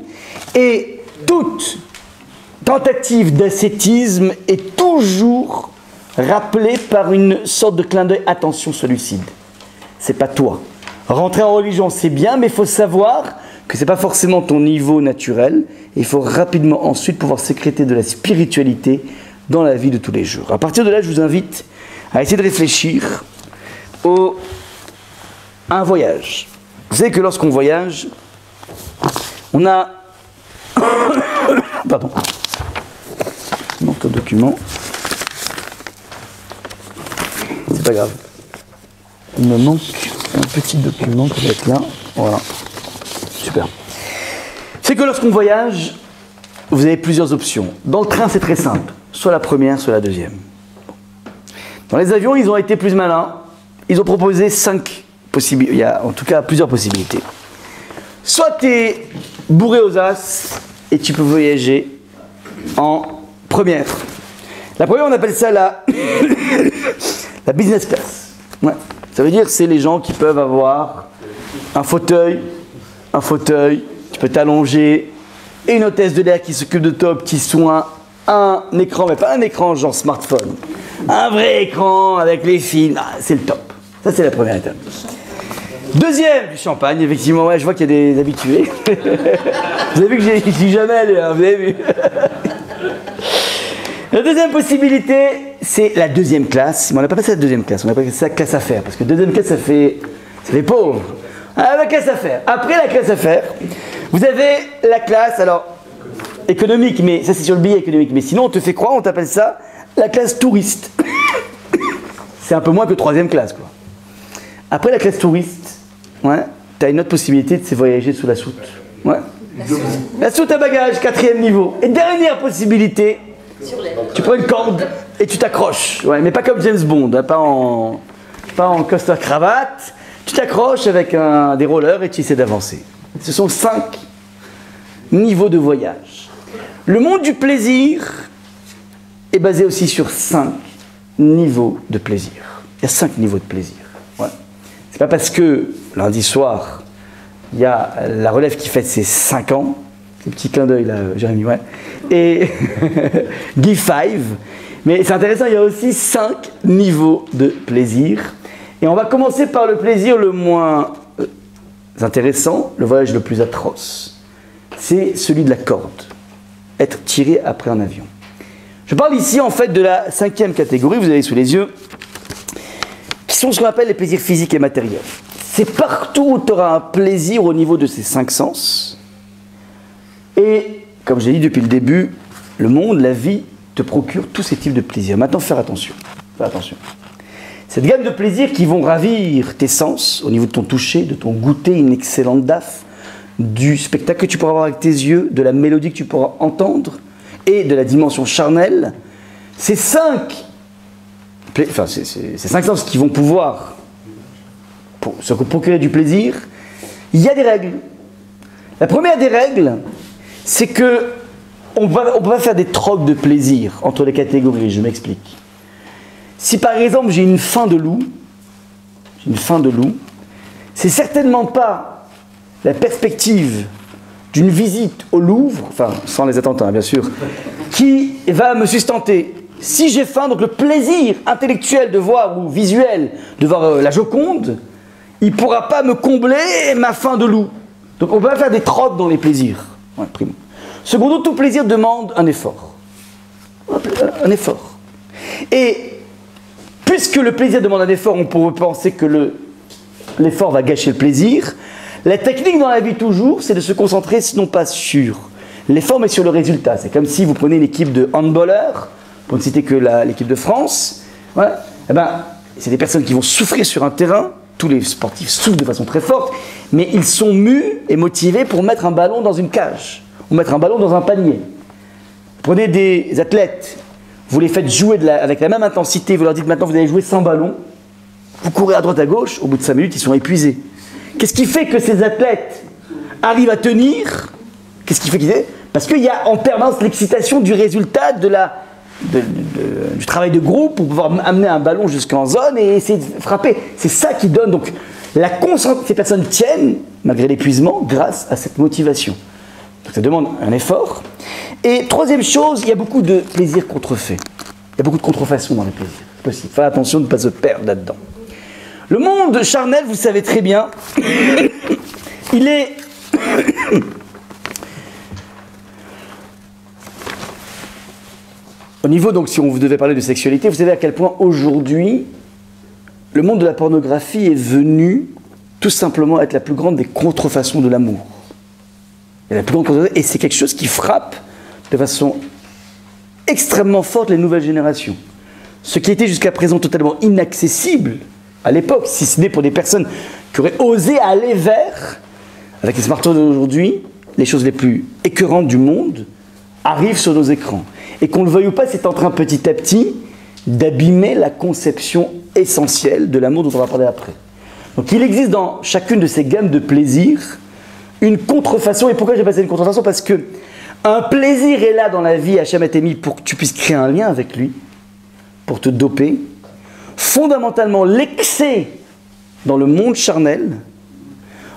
B: Et toute tentative d'ascétisme est toujours rappelée par une sorte de clin d'œil. Attention, sois lucide. C'est pas toi. Rentrer en religion, c'est bien, mais il faut savoir que c'est pas forcément ton niveau naturel. Et il faut rapidement ensuite pouvoir sécréter de la spiritualité dans la vie de tous les jours. À partir de là, je vous invite à essayer de réfléchir à un voyage. Vous savez que lorsqu'on voyage, on a... Pardon. Il manque un document. C'est pas grave. Il me manque un petit document qui va être là. Voilà. Super. C'est que lorsqu'on voyage, vous avez plusieurs options. Dans le train, c'est très simple. Soit la première, soit la deuxième. Dans les avions, ils ont été plus malins. Ils ont proposé 5 possibilités. Il y a en tout cas plusieurs possibilités. Soit tu es bourré aux as et tu peux voyager en première. La première, on appelle ça la business class. Ouais. Ça veut dire que c'est les gens qui peuvent avoir un fauteuil, tu peux t'allonger, et une hôtesse de l'air qui s'occupe de toi, petit soin, un écran, mais pas un écran genre smartphone, un vrai écran avec les films, c'est le top. Ça, c'est la première étape. Deuxième, du champagne, effectivement, ouais, je vois qu'il y a des habitués. Vous avez vu que j'y suis jamais allé, hein, vous avez vu. La deuxième possibilité, c'est la deuxième classe. Mais on n'a pas passé la deuxième classe, on appelle ça classe affaires. Parce que deuxième classe, ça fait... c'est les pauvres. Ah, la classe affaires. Après la classe affaires, vous avez la classe, alors, économique, mais ça c'est sur le billet économique. Mais sinon, on te fait croire, on t'appelle ça la classe touriste. C'est un peu moins que troisième classe, quoi. Après la classe touriste, ouais, tu as une autre possibilité, c'est voyager sous la soute. Ouais. La soute à bagages, 4e niveau. Et dernière possibilité, tu prends une corde et tu t'accroches. Ouais, mais pas comme James Bond, hein, pas en costard cravate. Tu t'accroches avec des rollers et tu essaies d'avancer. Ce sont 5 niveaux de voyage. Le monde du plaisir est basé aussi sur 5 niveaux de plaisir. Il y a 5 niveaux de plaisir. Ouais. C'est pas parce que lundi soir, il y a la relève qui fête ses 5 ans, c'est un petit clin d'œil là, Jérémy, ouais, et Give 5, mais c'est intéressant, il y a aussi 5 niveaux de plaisir. Et on va commencer par le plaisir le moins intéressant, le voyage le plus atroce. C'est celui de la corde, être tiré après un avion. Je parle ici en fait de la 5e catégorie, vous avez sous les yeux, qui sont ce qu'on appelle les plaisirs physiques et matériels. C'est partout où tu auras un plaisir au niveau de ces 5 sens. Et, comme j'ai dit depuis le début, le monde, la vie, te procure tous ces types de plaisirs. Maintenant, faire attention. Faire attention. Cette gamme de plaisirs qui vont ravir tes sens, au niveau de ton toucher, de ton goûter, une excellente daffe, du spectacle que tu pourras avoir avec tes yeux, de la mélodie que tu pourras entendre, et de la dimension charnelle, ces 5 sens qui vont pouvoir se procurer du plaisir, il y a des règles. La première des règles, c'est que on peut pas faire des trocs de plaisir entre les catégories, je m'explique. Si par exemple j'ai une faim de loup, c'est certainement pas la perspective d'une visite au Louvre, enfin sans les attentats bien sûr, qui va me sustenter. Si j'ai faim, donc le plaisir intellectuel de voir, ou visuel, de voir la Joconde, il ne pourra pas me combler ma faim de loup. Donc on peut pas faire des trocs dans les plaisirs. Ouais, primo. Secondo, tout plaisir demande un effort. Un effort. Et puisque le plaisir demande un effort, on pourrait penser que l'effort va gâcher le plaisir. La technique dans la vie toujours, c'est de se concentrer non pas sur l'effort, mais sur le résultat. C'est comme si vous prenez une équipe de handballeurs, pour ne citer que l'équipe de France. Ouais, eh ben, c'est des personnes qui vont souffrir sur un terrain. Tous les sportifs souffrent de façon très forte, mais ils sont mus et motivés pour mettre un ballon dans une cage, ou mettre un ballon dans un panier. Prenez des athlètes, vous les faites jouer avec la même intensité, vous leur dites maintenant vous allez jouer sans ballon, vous courez à droite à gauche, au bout de 5 minutes ils sont épuisés. Qu'est-ce qui fait que ces athlètes arrivent à tenir? Qu'est-ce qui fait qu'ils aient? Parce qu'il y a en permanence l'excitation du résultat du travail de groupe pour pouvoir amener un ballon jusqu'en zone et essayer de frapper. C'est ça qui donne donc la concentration. Ces personnes tiennent, malgré l'épuisement, grâce à cette motivation. Donc ça demande un effort. Et troisième chose, il y a beaucoup de plaisirs contrefaits. Il y a beaucoup de contrefaçons dans les plaisirs. C'est possible. Faire attention de ne pas se perdre là-dedans. Le monde charnel, vous le savez très bien, il est... Au niveau, donc, si on vous devait parler de sexualité, vous savez à quel point aujourd'hui, le monde de la pornographie est venu tout simplement être la plus grande des contrefaçons de l'amour. Et c'est quelque chose qui frappe de façon extrêmement forte les nouvelles générations. Ce qui était jusqu'à présent totalement inaccessible à l'époque, si ce n'est pour des personnes qui auraient osé aller vers, avec les smartphones d'aujourd'hui, les choses les plus écœurantes du monde arrivent sur nos écrans. Et qu'on le veuille ou pas, c'est en train petit à petit d'abîmer la conception essentielle de l'amour dont on va parler après. Donc il existe dans chacune de ces gammes de plaisirs une contrefaçon. Et pourquoi j'ai passé une contrefaçon? Parce que un plaisir est là dans la vie, Hachem a été mis pour que tu puisses créer un lien avec lui, pour te doper. Fondamentalement, l'excès dans le monde charnel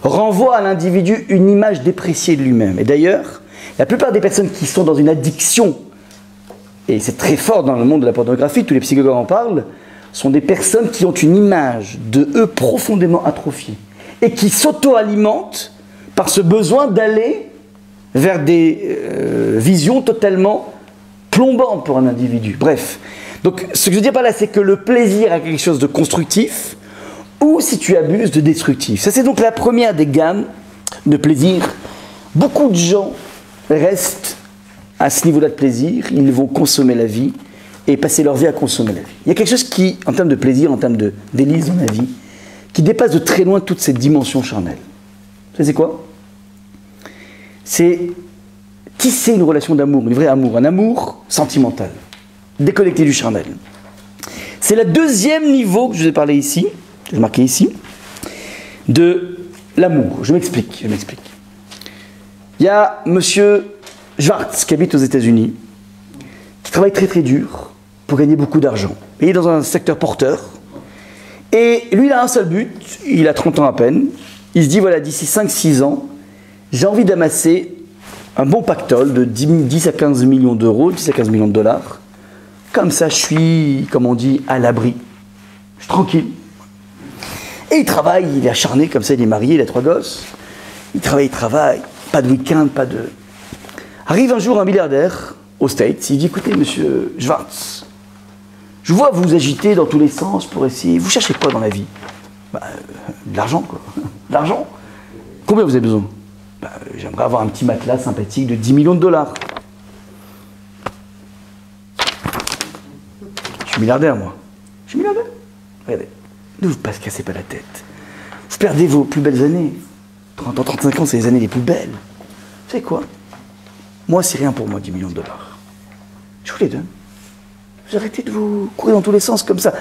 B: renvoie à l'individu une image dépréciée de lui-même. Et d'ailleurs, la plupart des personnes qui sont dans une addiction, et c'est très fort dans le monde de la pornographie, tous les psychologues en parlent, sont des personnes qui ont une image de eux profondément atrophiée et qui s'auto-alimentent par ce besoin d'aller vers des visions totalement plombantes pour un individu. Bref, donc ce que je veux dire par là, c'est que le plaisir a quelque chose de constructif ou, si tu abuses, de destructif. Ça, c'est donc la première des gammes de plaisir. Beaucoup de gens restent à ce niveau-là de plaisir, ils vont consommer la vie et passer leur vie à consommer la vie. Il y a quelque chose qui, en termes de plaisir, en termes de délice dans la vie, qui dépasse de très loin toute cette dimension charnelle. Vous savez c'est quoi? C'est tisser une relation d'amour, un vrai amour, un amour sentimental, déconnecté du charnel. C'est le deuxième niveau que je vous ai parlé ici, que j'ai marqué ici, de l'amour. Je m'explique. Il y a monsieur Schwartz, qui habite aux États-Unis, qui travaille très très dur pour gagner beaucoup d'argent. Il est dans un secteur porteur. Et lui, il a un seul but, il a 30 ans à peine. Il se dit, voilà, d'ici 5-6 ans, j'ai envie d'amasser un bon pactole de 10 à 15 millions d'euros, 10 à 15 millions de dollars. Comme ça, je suis, comme on dit, à l'abri. Je suis tranquille. Et il travaille, il est acharné, comme ça, il est marié, il a 3 gosses. Il travaille, pas de week-end, pas de... Arrive un jour un milliardaire aux States, il dit, écoutez, monsieur Schwartz, je vois vous agiter dans tous les sens pour essayer... Vous cherchez quoi dans la vie? De l'argent, quoi. De l'argent. Combien vous avez besoin? J'aimerais avoir un petit matelas sympathique de 10 millions de dollars. Je suis milliardaire, moi. Je suis milliardaire. Regardez, ne vous cassez pas la tête. Vous perdez vos plus belles années. 30 ans, 35 ans, c'est les années les plus belles. Vous savez quoi? Moi, c'est rien pour moi, 10 millions de dollars. Je vous les donne. Vous arrêtez de vous courir dans tous les sens comme ça.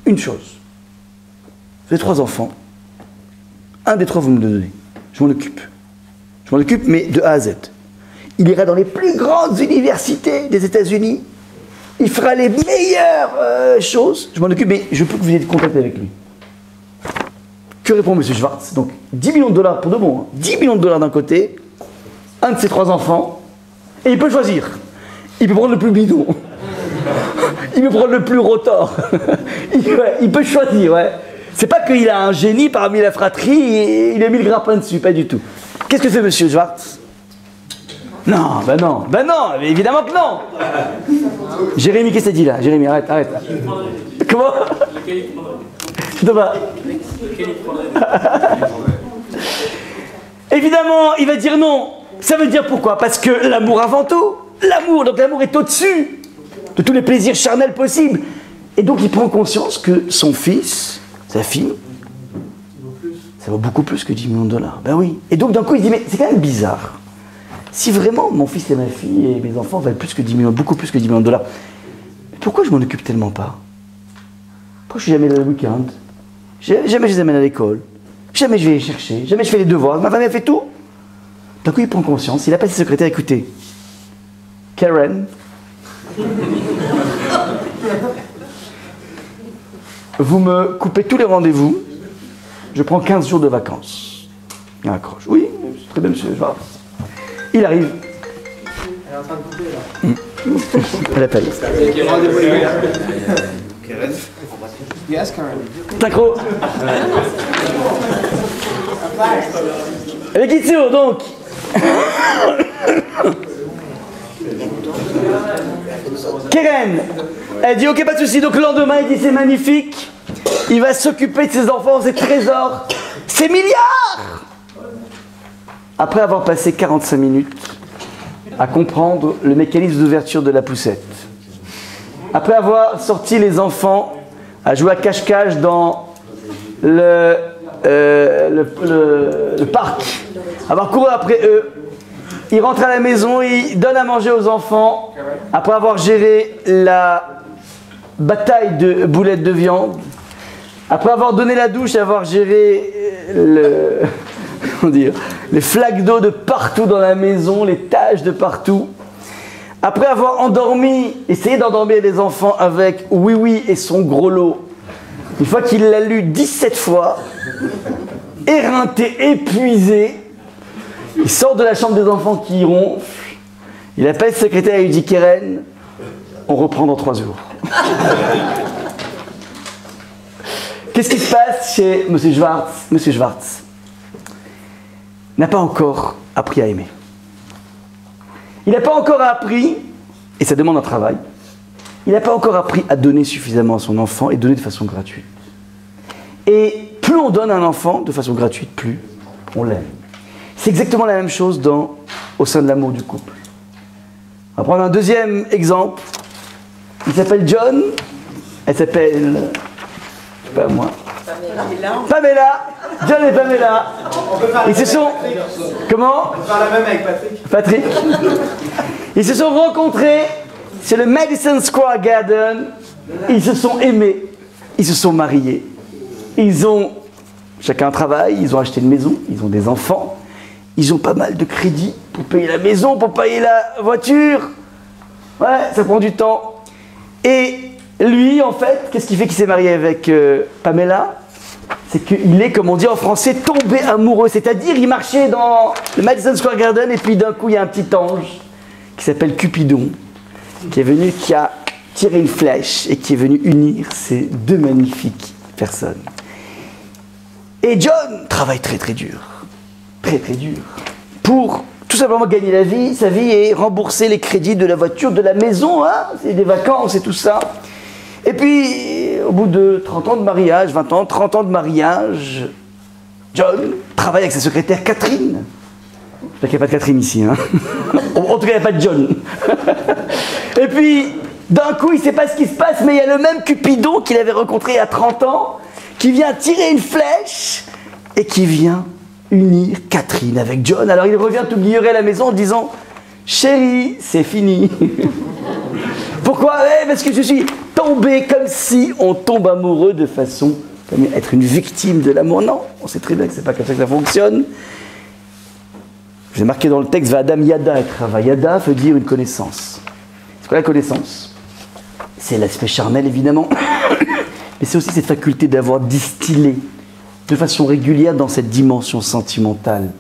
B: Une chose. Vous avez 3 enfants. Un des 3, vous me le donnez. Je m'en occupe. Je m'en occupe, mais de A à Z. Il ira dans les plus grandes universités des États-Unis. il fera les meilleures choses, je m'en occupe, mais je peux que vous ayez contact avec lui. Que répond M. Schwartz? Donc 10 millions de dollars pour de bon, hein. 10 millions de dollars d'un côté, un de ses 3 enfants, et il peut choisir. Il peut prendre le plus bidon. Il peut prendre le plus rotor. Il peut choisir, ouais. C'est pas qu'il a un génie parmi la fratrie et il a mis le grappin dessus, pas du tout. Qu'est-ce que fait M. Schwartz? Non, mais évidemment que non. Jérémy, qu'est-ce que t'as dit là? Jérémy, arrête. Comment? Évidemment, il va dire non. Ça veut dire pourquoi? Parce que l'amour avant tout. Donc l'amour est au-dessus de tous les plaisirs charnels possibles. Et donc il prend conscience que son fils, sa fille, ça vaut beaucoup plus que 10 millions de dollars. Ben oui. Et donc d'un coup il se dit, mais c'est quand même bizarre. Si vraiment mon fils et ma fille et mes enfants valent plus que 10 millions, beaucoup plus que 10 millions de dollars, pourquoi je m'en occupe tellement pas? Pourquoi je suis jamais là le week-end? Jamais je les amène à l'école. Jamais je vais les chercher. Jamais je fais les devoirs. Ma famille a fait tout. D'un coup il prend conscience. Il appelle ses secrétaires, écoutez, Karen, vous me coupez tous les rendez-vous, je prends 15 jours de vacances. Il raccroche. Oui, c'est très bien, monsieur. Il arrive.
D: Elle est en train de couper là.
B: Elle appelle.
D: Karen. Yes, Karen.
B: Synchro. Avec Itsuo, donc. Keren, elle dit ok, pas de souci. Donc le lendemain, il dit c'est magnifique. Il va s'occuper de ses enfants, ses trésors, ses milliards. Après avoir passé 45 minutes à comprendre le mécanisme d'ouverture de la poussette, après avoir sorti les enfants à jouer à cache-cache dans le parc, avoir couru après eux, il rentre à la maison, il donne à manger aux enfants, après avoir géré la bataille de boulettes de viande, après avoir donné la douche, avoir géré les flaques d'eau de partout dans la maison, les taches de partout, après avoir essayé d'endormir les enfants avec Oui Oui et son gros lot, une fois qu'il l'a lu 17 fois, éreinté, épuisé, il sort de la chambre des enfants qui ronflent, il appelle le secrétaire et lui dit Keren, on reprend dans 3 jours. Qu'est-ce qui se passe chez M. Schwartz? M. Schwartz n'a pas encore appris à aimer. Il n'a pas encore appris, et ça demande un travail, il n'a pas encore appris à donner suffisamment à son enfant et donner de façon gratuite. Et plus on donne à un enfant de façon gratuite, plus on l'aime. C'est exactement la même chose au sein de l'amour du couple. On va prendre un deuxième exemple. Il s'appelle John. Elle s'appelle... je sais pas moi. Pamela. John et Pamela. Ils se sont... Comment?
D: On parle la même avec
B: Patrick. Ils se sont rencontrés sur le Madison Square Garden. Ils se sont aimés. Ils se sont mariés. Ils ont chacun un travail. Ils ont acheté une maison. Ils ont des enfants. Ils ont pas mal de crédits pour payer la maison, pour payer la voiture. Ouais, ça prend du temps. Et lui, en fait, qu'est-ce qui fait qu'il s'est marié avec Pamela? C'est qu'il est, comme on dit en français, tombé amoureux. C'est-à-dire, il marchait dans le Madison Square Garden et puis d'un coup, il y a un petit ange qui s'appelle Cupidon, qui est venu, qui a tiré une flèche et qui est venu unir ces deux magnifiques personnes. Et John travaille très très dur. Très très dur. Pour tout simplement gagner la vie, sa vie, et rembourser les crédits de la voiture, de la maison, hein, c'est des vacances et tout ça. Et puis, au bout de 30 ans de mariage, 20 ans, 30 ans de mariage, John travaille avec sa secrétaire Catherine. J'espère qu'il n'y a pas de Catherine ici, hein. En tout cas, il n'y a pas de John. Et puis, d'un coup, il ne sait pas ce qui se passe, mais il y a le même Cupidon qu'il avait rencontré il y a 30 ans, qui vient tirer une flèche et qui vient unir Catherine avec John. Alors il revient tout guilleret à la maison en disant « Chérie, c'est fini. » Pourquoi? Parce que je suis tombé, comme si on tombe amoureux de façon comme être une victime de l'amour. Non, on sait très bien que c'est pas comme ça que ça fonctionne. Je vous ai marqué dans le texte « Va'adam yada et trava ». Yada veut dire une connaissance. C'est quoi la connaissance? c'est l'aspect charnel évidemment, mais c'est aussi cette faculté d'avoir distillé de façon régulière dans cette dimension sentimentale.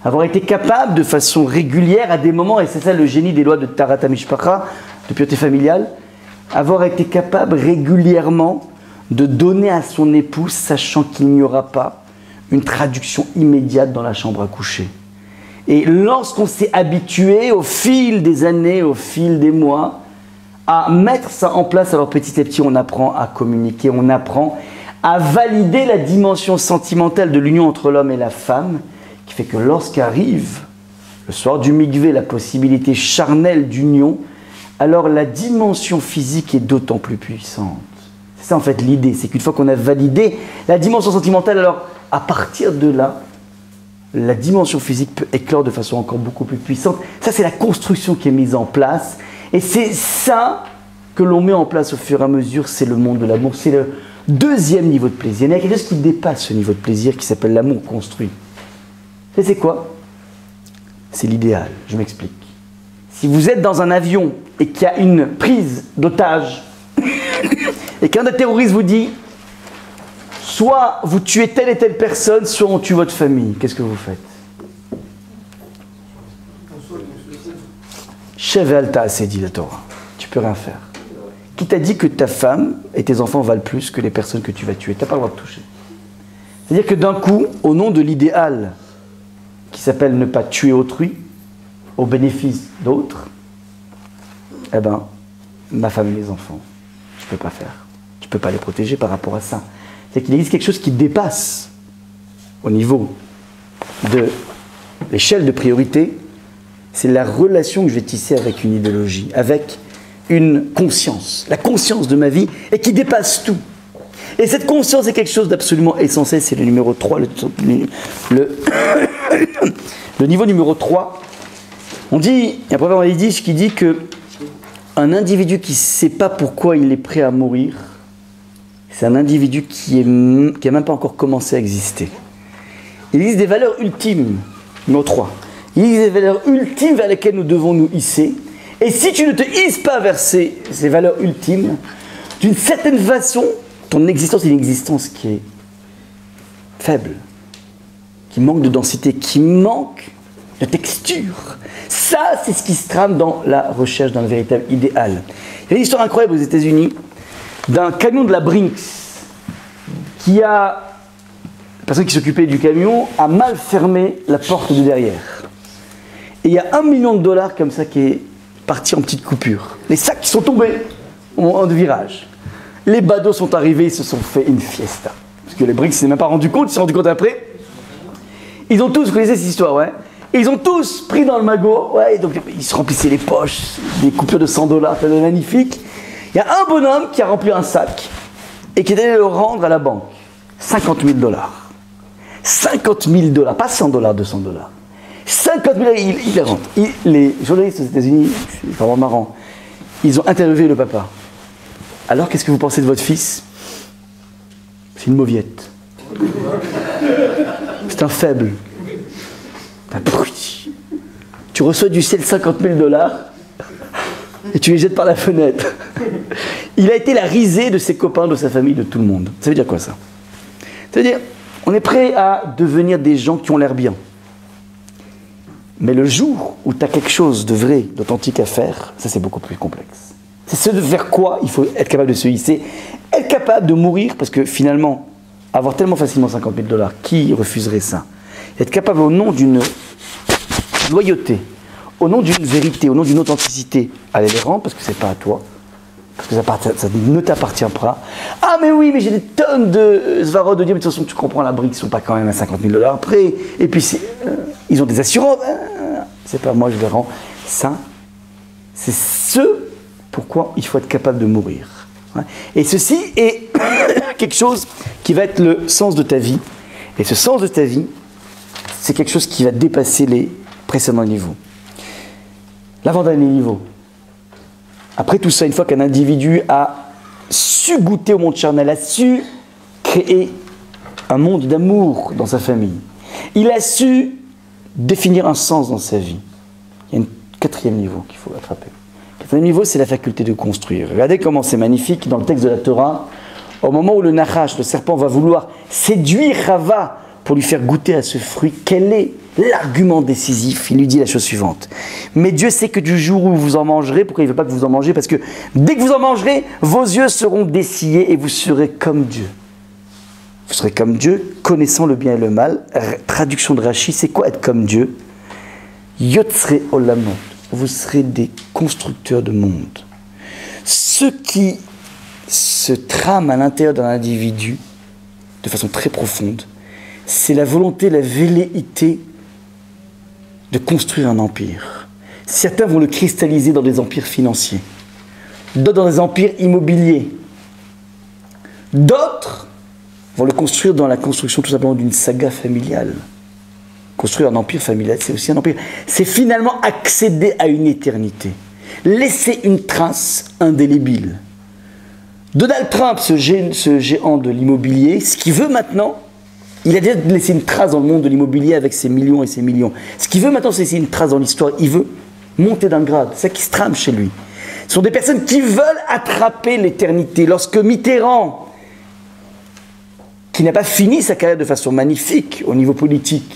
B: Avoir été capable de façon régulière à des moments, et c'est ça le génie des lois de Tarat HaMishpacha, de pureté familiale, avoir été capable régulièrement de donner à son épouse, sachant qu'il n'y aura pas une traduction immédiate dans la chambre à coucher. Et lorsqu'on s'est habitué au fil des années, au fil des mois, à mettre ça en place, alors petit à petit on apprend à communiquer, on apprend à valider la dimension sentimentale de l'union entre l'homme et la femme, qui fait que lorsqu'arrive le soir du mikvé, la possibilité charnelle d'union, alors la dimension physique est d'autant plus puissante. C'est ça en fait l'idée, c'est qu'une fois qu'on a validé la dimension sentimentale, alors à partir de là, la dimension physique peut éclore de façon encore beaucoup plus puissante. Ça c'est la construction qui est mise en place, et c'est ça que l'on met en place au fur et à mesure, c'est le monde de l'amour, c'est le deuxième niveau de plaisir. Il y a quelque chose qui dépasse ce niveau de plaisir qui s'appelle l'amour construit. Et c'est quoi? C'est l'idéal, je m'explique. Si vous êtes dans un avion et qu'il y a une prise d'otage et qu'un des terroristes vous dit soit vous tuez telle et telle personne, soit on tue votre famille, qu'est-ce que vous faites? Chef Alta, c'est dit la Torah. Tu peux rien faire. Qui t'a dit que ta femme et tes enfants valent plus que les personnes que tu vas tuer? Tu n'as pas le droit de toucher. C'est-à-dire que d'un coup, au nom de l'idéal qui s'appelle ne pas tuer autrui, au bénéfice d'autres, eh ben, ma femme et mes enfants, je ne peux pas faire. Tu ne peux pas les protéger par rapport à ça. C'est qu'il existe quelque chose qui dépasse au niveau de l'échelle de priorité, c'est la relation que je vais tisser avec une idéologie, avec une conscience, la conscience de ma vie, et qui dépasse tout. Et cette conscience est quelque chose d'absolument essentiel, c'est le numéro 3, le niveau numéro 3. On dit, il y a un proverbe en yiddish qui dit que un individu qui ne sait pas pourquoi il est prêt à mourir, c'est un individu qui n'a même pas encore commencé à exister. Il existe des valeurs ultimes, numéro 3. Il existe des valeurs ultimes vers lesquelles nous devons nous hisser. Et si tu ne te hisses pas vers ces valeurs ultimes, d'une certaine façon, ton existence est une existence qui est faible, qui manque de densité, qui manque de texture. Ça, c'est ce qui se trame dans la recherche d'un véritable idéal. Il y a une histoire incroyable aux États-Unis d'un camion de la Brinks qui a, la personne qui s'occupait du camion a mal fermé la porte de derrière. Et il y a $1 million comme ça qui est parti en petites coupures. Les sacs qui sont tombés en virage. Les badauds sont arrivés, ils se sont fait une fiesta. Parce que les Brinks ne s'est même pas rendu compte, ils se sont rendus compte après. Ils ont tous, vous connaissez cette histoire, ouais. Et ils ont tous pris dans le magot, ouais, donc ils se remplissaient les poches, des coupures de $100, c'était magnifique. Il y a un bonhomme qui a rempli un sac et qui est allé le rendre à la banque. $50 000. $50 000, pas $100, $200. 50 000, il les rentre. Les journalistes aux États-Unis, c'est vraiment marrant, ils ont interviewé le papa. Alors, qu'est-ce que vous pensez de votre fils? C'est une mauviette. C'est un faible. Tu reçois du ciel $50 000 et tu les jettes par la fenêtre. Il a été la risée de ses copains, de sa famille, de tout le monde. Ça veut dire quoi ça? Ça veut dire, on est prêt à devenir des gens qui ont l'air bien. Mais le jour où tu as quelque chose de vrai, d'authentique à faire, ça c'est beaucoup plus complexe. C'est ce vers quoi il faut être capable de se hisser, être capable de mourir, parce que finalement, avoir tellement facilement $50 000, qui refuserait ça? Être capable au nom d'une loyauté, au nom d'une vérité, au nom d'une authenticité, aller les rendre parce que c'est pas à toi, parce que ça ne t'appartient pas. Ah mais oui, mais j'ai des tonnes de svarot de dire, mais de toute façon tu comprends, la brique, ils sont pas quand même à $50 000 après, et puis ils ont des assurances, c'est pas moi, je les rends. Ça, c'est ce pourquoi il faut être capable de mourir. Et ceci est quelque chose qui va être le sens de ta vie, et ce sens de ta vie, c'est quelque chose qui va dépasser les précédents niveaux. L'avant-dernier niveau. Après tout ça, une fois qu'un individu a su goûter au monde charnel, a su créer un monde d'amour dans sa famille, il a su définir un sens dans sa vie. Il y a un 4e niveau qu'il faut attraper. Quatrième niveau, c'est la faculté de construire. Regardez comment c'est magnifique dans le texte de la Torah. Au moment où le Nachash, le serpent, va vouloir séduire Chava pour lui faire goûter à ce fruit, quel est l'argument décisif? Il lui dit la chose suivante. Mais Dieu sait que du jour où vous en mangerez, pourquoi il ne veut pas que vous en mangez? Parce que dès que vous en mangerez, vos yeux seront dessillés et vous serez comme Dieu. Vous serez comme Dieu, connaissant le bien et le mal. Traduction de Rashi, c'est quoi être comme Dieu? Yotzre olamot. Vous serez des constructeurs de monde. Ce qui se trame à l'intérieur d'un individu, de façon très profonde, c'est la volonté, la velléité de construire un empire. Certains vont le cristalliser dans des empires financiers, d'autres dans des empires immobiliers, d'autres vont le construire dans la construction tout simplement d'une saga familiale. Construire un empire familial, c'est aussi un empire. C'est finalement accéder à une éternité. Laisser une trace indélébile. Donald Trump, ce géant de l'immobilier, ce qu'il veut maintenant, il a déjà laissé une trace dans le monde de l'immobilier avec ses millions et ses millions. Ce qu'il veut maintenant, c'est laisser une trace dans l'histoire. Il veut monter d'un grade. C'est ça qui se trame chez lui. Ce sont des personnes qui veulent attraper l'éternité. Lorsque Mitterrand, qui n'a pas fini sa carrière de façon magnifique au niveau politique,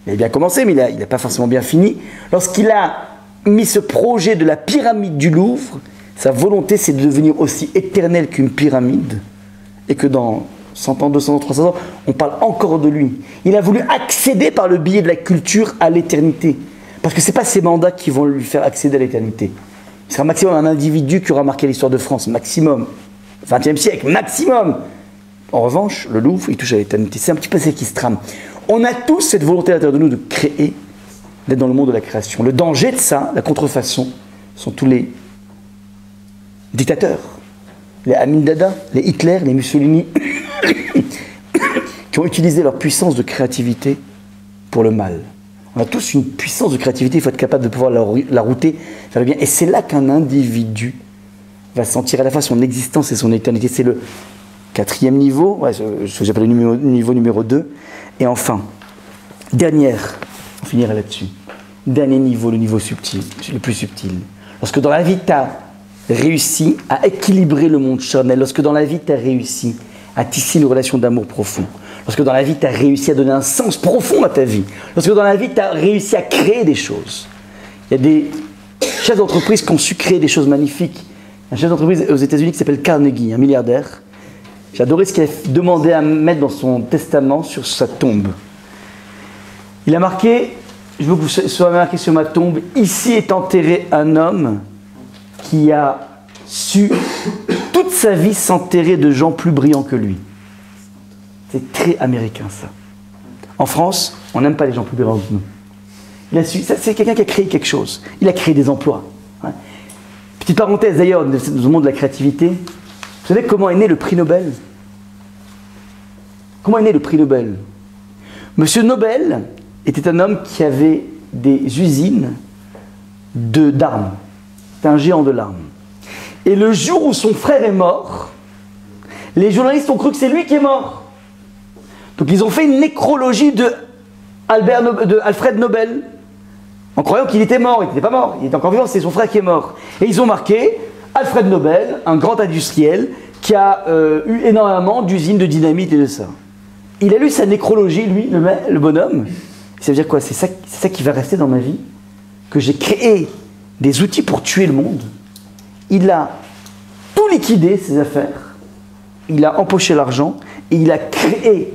B: il a bien commencé, mais il n'a pas forcément bien fini. Lorsqu'il a mis ce projet de la pyramide du Louvre, sa volonté, c'est de devenir aussi éternel qu'une pyramide, et que dans 100 ans, 200 ans, 300 ans, on parle encore de lui. Il a voulu accéder par le biais de la culture à l'éternité, parce que ce n'est pas ses mandats qui vont lui faire accéder à l'éternité. Il sera maximum un individu qui aura marqué l'histoire de France, maximum. 20e siècle, maximum. En revanche, le Louvre, il touche à l'éternité. C'est un petit peu ça qui se trame. On a tous cette volonté à l'intérieur de nous de créer, d'être dans le monde de la création. Le danger de ça, la contrefaçon, sont tous les dictateurs, les Amin Dada, les Hitler, les Mussolini, qui ont utilisé leur puissance de créativité pour le mal. On a tous une puissance de créativité, il faut être capable de pouvoir la router vers le bien. Et c'est là qu'un individu va sentir à la fois son existence et son éternité. C'est le quatrième niveau, ouais, ce que j'appelle le niveau numéro 2. Et enfin, on finira là-dessus. Dernier niveau, le niveau subtil, le plus subtil. Lorsque dans la vie, tu as réussi à équilibrer le monde charnel, lorsque dans la vie, tu as réussi à tisser une relation d'amour profond, lorsque dans la vie, tu as réussi à donner un sens profond à ta vie, lorsque dans la vie, tu as réussi à créer des choses. Il y a des chefs d'entreprise qui ont su créer des choses magnifiques. Un chef d'entreprise aux États-Unis qui s'appelle Carnegie, un milliardaire. J'ai adoré ce qu'il a demandé à mettre dans son testament sur sa tombe. Il a marqué, je veux que vous soyez marqué sur ma tombe, ici est enterré un homme qui a su toute sa vie s'enterrer de gens plus brillants que lui. C'est très américain ça. En France, on n'aime pas les gens plus brillants que nous. Il a su, c'est quelqu'un qui a créé quelque chose. Il a créé des emplois. Hein. Petite parenthèse d'ailleurs, dans le monde de la créativité, vous savez comment est né le prix Nobel? Comment est né le prix Nobel? Monsieur Nobel était un homme qui avait des usines d'armes. C'était un géant de l'arme. Et le jour où son frère est mort, les journalistes ont cru que c'est lui qui est mort. Donc ils ont fait une nécrologie de Alfred Nobel, en croyant qu'il était mort. Il n'était pas mort, il était encore vivant, c'est son frère qui est mort. Et ils ont marqué Alfred Nobel, un grand industriel qui a eu énormément d'usines de dynamite et de ça. Il a lu sa nécrologie, lui, le bonhomme. Ça veut dire quoi? C'est ça qui va rester dans ma vie? Que j'ai créé des outils pour tuer le monde. Il a tout liquidé, ses affaires. Il a empoché l'argent et il a créé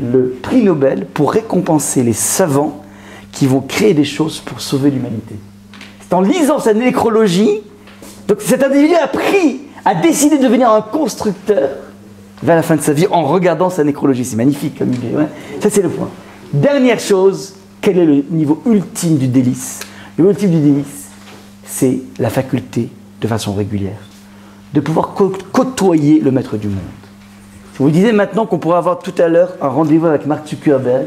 B: le prix Nobel pour récompenser les savants qui vont créer des choses pour sauver l'humanité. C'est en lisant sa nécrologie. Donc cet individu a décidé de devenir un constructeur vers la fin de sa vie en regardant sa nécrologie. C'est magnifique comme idée. Ouais. Ça c'est le point. Dernière chose, quel est le niveau ultime du délice? Le niveau ultime du délice, c'est la faculté, de façon régulière, de pouvoir côtoyer le maître du monde. Je vous disais maintenant qu'on pourrait avoir tout à l'heure un rendez-vous avec Mark Zuckerberg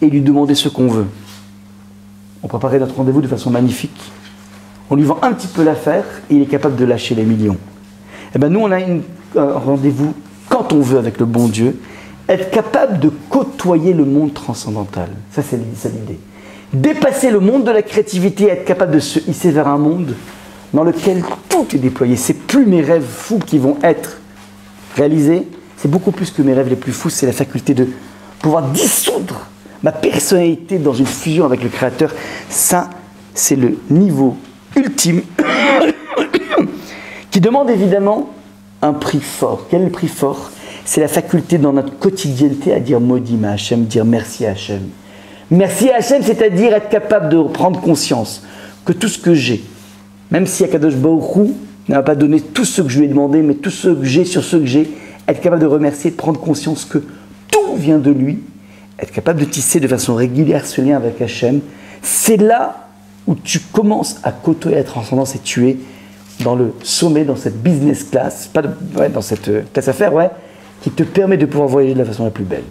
B: et lui demander ce qu'on veut. On préparait notre rendez-vous de façon magnifique. On lui vend un petit peu l'affaire et il est capable de lâcher les millions. Et bien nous, on a un rendez-vous quand on veut avec le bon Dieu, être capable de côtoyer le monde transcendantal. Ça, c'est l'idée. Dépasser le monde de la créativité, être capable de se hisser vers un monde dans lequel tout est déployé. C'est plus mes rêves fous qui vont être réalisés, c'est beaucoup plus que mes rêves les plus fous, c'est la faculté de pouvoir dissoudre ma personnalité dans une fusion avec le Créateur. Ça, c'est le niveau ultime qui demande évidemment un prix fort. Quel est le prix fort? C'est la faculté dans notre quotidienneté à dire maudit ma Hachem, dire merci à Hachem. Merci à Hachem, c'est-à-dire être capable de prendre conscience que tout ce que j'ai, même si Akadosh Baruch Hu n'a pas donné tout ce que je lui ai demandé, mais tout ce que j'ai, sur ce que j'ai, être capable de remercier, de prendre conscience que tout vient de lui, être capable de tisser de façon régulière ce lien avec Hachem, c'est là où tu commences à côtoyer la transcendance et tu es dans le sommet, dans cette business class, dans cette classe affaires, qui te permet de pouvoir voyager de la façon la plus belle.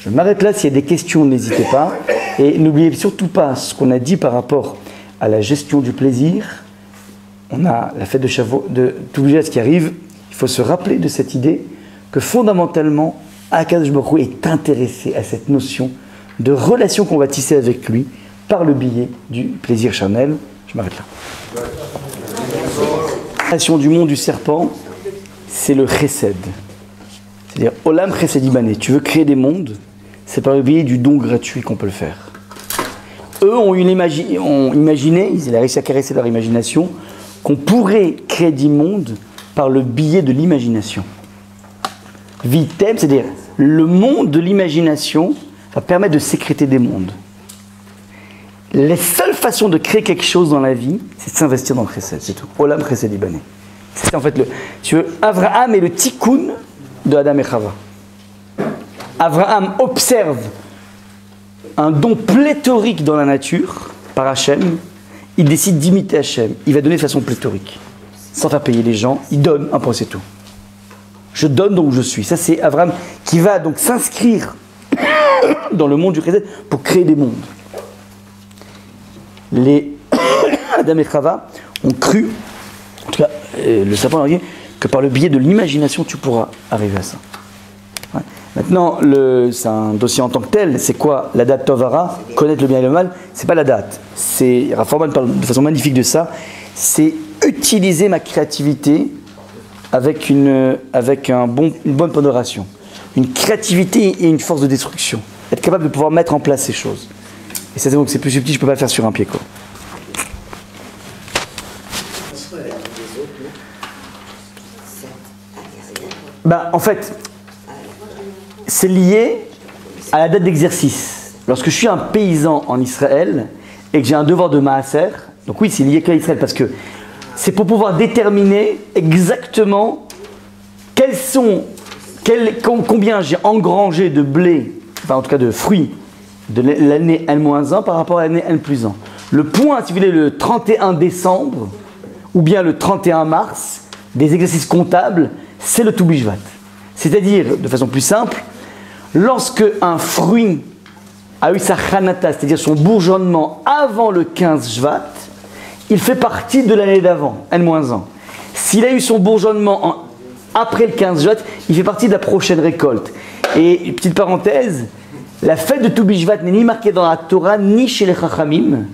B: Je m'arrête là, s'il y a des questions, n'hésitez pas. Et n'oubliez surtout pas ce qu'on a dit par rapport à la gestion du plaisir. On a la fête de Shavuot, de Touv qui arrive. Il faut se rappeler de cette idée que fondamentalement, Akadosh Baruch Hu est intéressé à cette notion de relation qu'on va tisser avec lui par le biais du plaisir charnel. Je m'arrête là. La création du monde du serpent, c'est le chesed. C'est-à-dire, Olam chesed ibané. Tu veux créer des mondes, c'est par le biais du don gratuit qu'on peut le faire. Eux ont imaginé, ils ont réussi à caresser leur imagination, qu'on pourrait créer des mondes par le biais de l'imagination. Vitem, c'est-à-dire le monde de l'imagination va permettre de sécréter des mondes. Les seules façons de créer quelque chose dans la vie, c'est de s'investir dans le chesed, c'est tout. Olam chesed ibané. C'est en fait tu veux, Abraham est le tikkun de Adam et Chava. Abraham observe un don pléthorique dans la nature par Hachem, il décide d'imiter Hachem, il va donner de façon pléthorique, sans faire payer les gens, il donne, un point c'est tout. Je donne donc je suis. Ça c'est Abraham qui va donc s'inscrire dans le monde du chesed pour créer des mondes. Les Adam et Chava ont cru, en tout cas le serpent leur dit, que par le biais de l'imagination tu pourras arriver à ça. Ouais. Maintenant, c'est un dossier en tant que tel, c'est quoi la date Tovara, connaître le bien et le mal, c'est pas la date. Raphaël parle de façon magnifique de ça, c'est utiliser ma créativité avec une bonne pondération. Une créativité et une force de destruction. Être capable de pouvoir mettre en place ces choses. Et ça, c'est plus subtil, je ne peux pas le faire sur un pied, quoi. En fait, c'est lié à la date d'exercice. Lorsque je suis un paysan en Israël et que j'ai un devoir de maaser, donc oui, c'est lié qu'à Israël parce que c'est pour pouvoir déterminer exactement combien j'ai engrangé de blé, enfin en tout cas de fruits, de l'année N-1 par rapport à l'année N+1. Le point, si vous voulez, le 31 décembre ou bien le 31 mars des exercices comptables, c'est le Touv Bishvat. C'est-à-dire, de façon plus simple, lorsque un fruit a eu sa chanata, c'est-à-dire son bourgeonnement avant le 15 Shvat, il fait partie de l'année d'avant, N-1. S'il a eu son bourgeonnement après le 15 Shvat, il fait partie de la prochaine récolte. Et, petite parenthèse, la fête de Touv Bishvat n'est ni marquée dans la Torah, ni chez les Chachamim.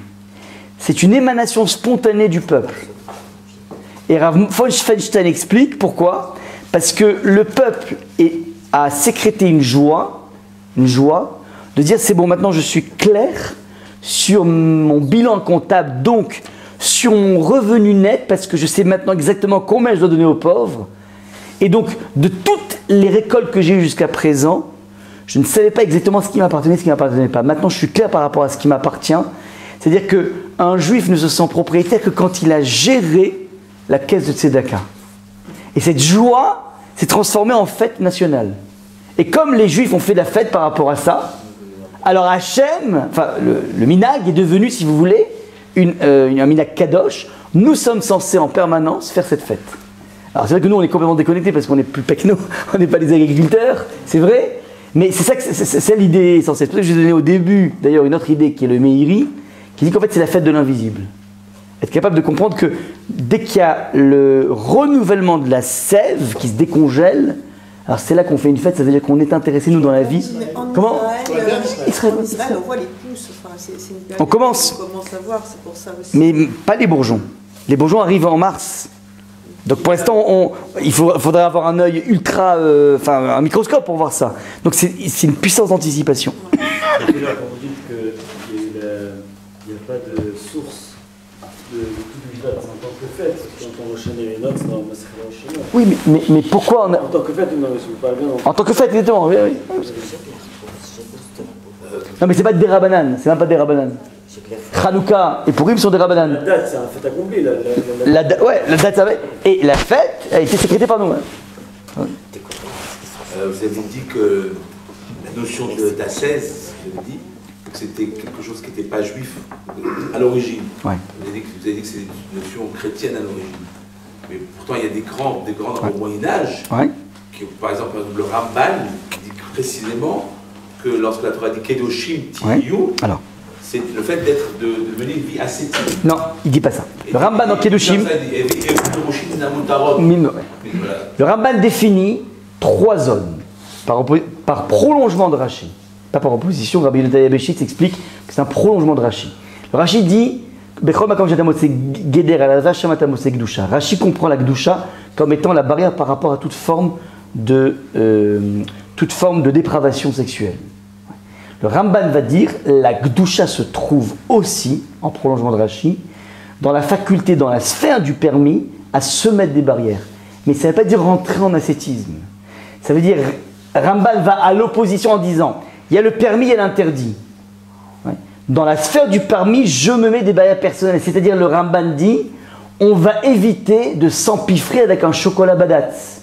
B: C'est une émanation spontanée du peuple. Et Rav Feinstein explique pourquoi. Parce que le peuple a sécrété une joie, de dire c'est bon, maintenant je suis clair sur mon bilan comptable, donc sur mon revenu net, parce que je sais maintenant exactement combien je dois donner aux pauvres. Et donc, de toutes les récoltes que j'ai eues jusqu'à présent, je ne savais pas exactement ce qui m'appartenait, ce qui ne m'appartenait pas. Maintenant, je suis clair par rapport à ce qui m'appartient. C'est-à-dire qu'un juif ne se sent propriétaire que quand il a géré la caisse de Tzedaka. Et cette joie s'est transformée en fête nationale. Et comme les Juifs ont fait la fête par rapport à ça, alors Hachem, enfin le minag est devenu, si vous voulez, un minag kadosh. Nous sommes censés en permanence faire cette fête. Alors c'est vrai que nous on est complètement déconnectés parce qu'on est plus pecno, on n'est pas des agriculteurs, c'est vrai. Mais c'est ça que c'est l'idée essentielle. C'est pour ça que je vous ai donné au début, d'ailleurs, une autre idée qui est le Meiri, qui dit qu'en fait c'est la fête de l'invisible. Être capable de comprendre que dès qu'il y a le renouvellement de la sève qui se décongèle, alors c'est là qu'on fait une fête, ça veut dire qu'on est intéressé, nous, dans la vie. Comment
C: Israël, on voit les pousses, enfin, c'est une période
B: on commence
C: à voir, c'est pour ça aussi.
B: Mais pas les bourgeons. Les bourgeons arrivent en mars. Donc pour l'instant, il faudrait avoir un œil ultra, un microscope pour voir ça. Donc c'est une puissance d'anticipation.
A: Et puis là, quand vous dites qu'il n'y a pas de source de tout Mishpat, c'est en tant que fait, quand on enchaînait les notes, c'est dans le Masechet Rosh Hashanah.
B: Oui, mais pourquoi on a...
A: En tant que fait, non, mais si vous parlez bien.
B: En tant que fait, exactement, oui. Non mais c'est pas des Rabbanan, c'est même pas des Rabbanan. Hanouka et Purim sont des Rabbanan.
A: La date, c'est un fait accompli.
B: La date, ça va. Et la fête a été sécrétée par nous. Hein.
F: Vous avez dit que la notion d'ascèse, c'était quelque chose qui n'était pas juif à l'origine.
B: Ouais.
F: Vous avez dit que c'est une notion chrétienne à l'origine. Mais pourtant, il y a des grands au Moyen-Âge, qui, par exemple le Ramban, qui dit précisément que lorsque la Torah dit Kedoshim Tiyu, c'est le fait de mener une vie ascétique.
B: Non, il dit pas ça. Le Ramban dans Kedoshim, le Ramban définit 3 zones par prolongement de Rashi. Pas par opposition, Rabbi Yoda Yabeshitz explique que c'est un prolongement de Rashi. Le Rashi dit Rashi comprend la Gdusha comme étant la barrière par rapport à toute forme de dépravation sexuelle. Le Ramban va dire la Gdusha se trouve aussi, en prolongement de Rashi, dans la faculté, dans la sphère du permis, à se mettre des barrières. Mais ça ne veut pas dire rentrer en ascétisme. Ça veut dire, Ramban va à l'opposition en disant, il y a le permis et l'interdit. Dans la sphère du permis, je me mets des barrières personnelles. C'est-à-dire, le Ramban dit, on va éviter de s'empiffrer avec un chocolat badatz.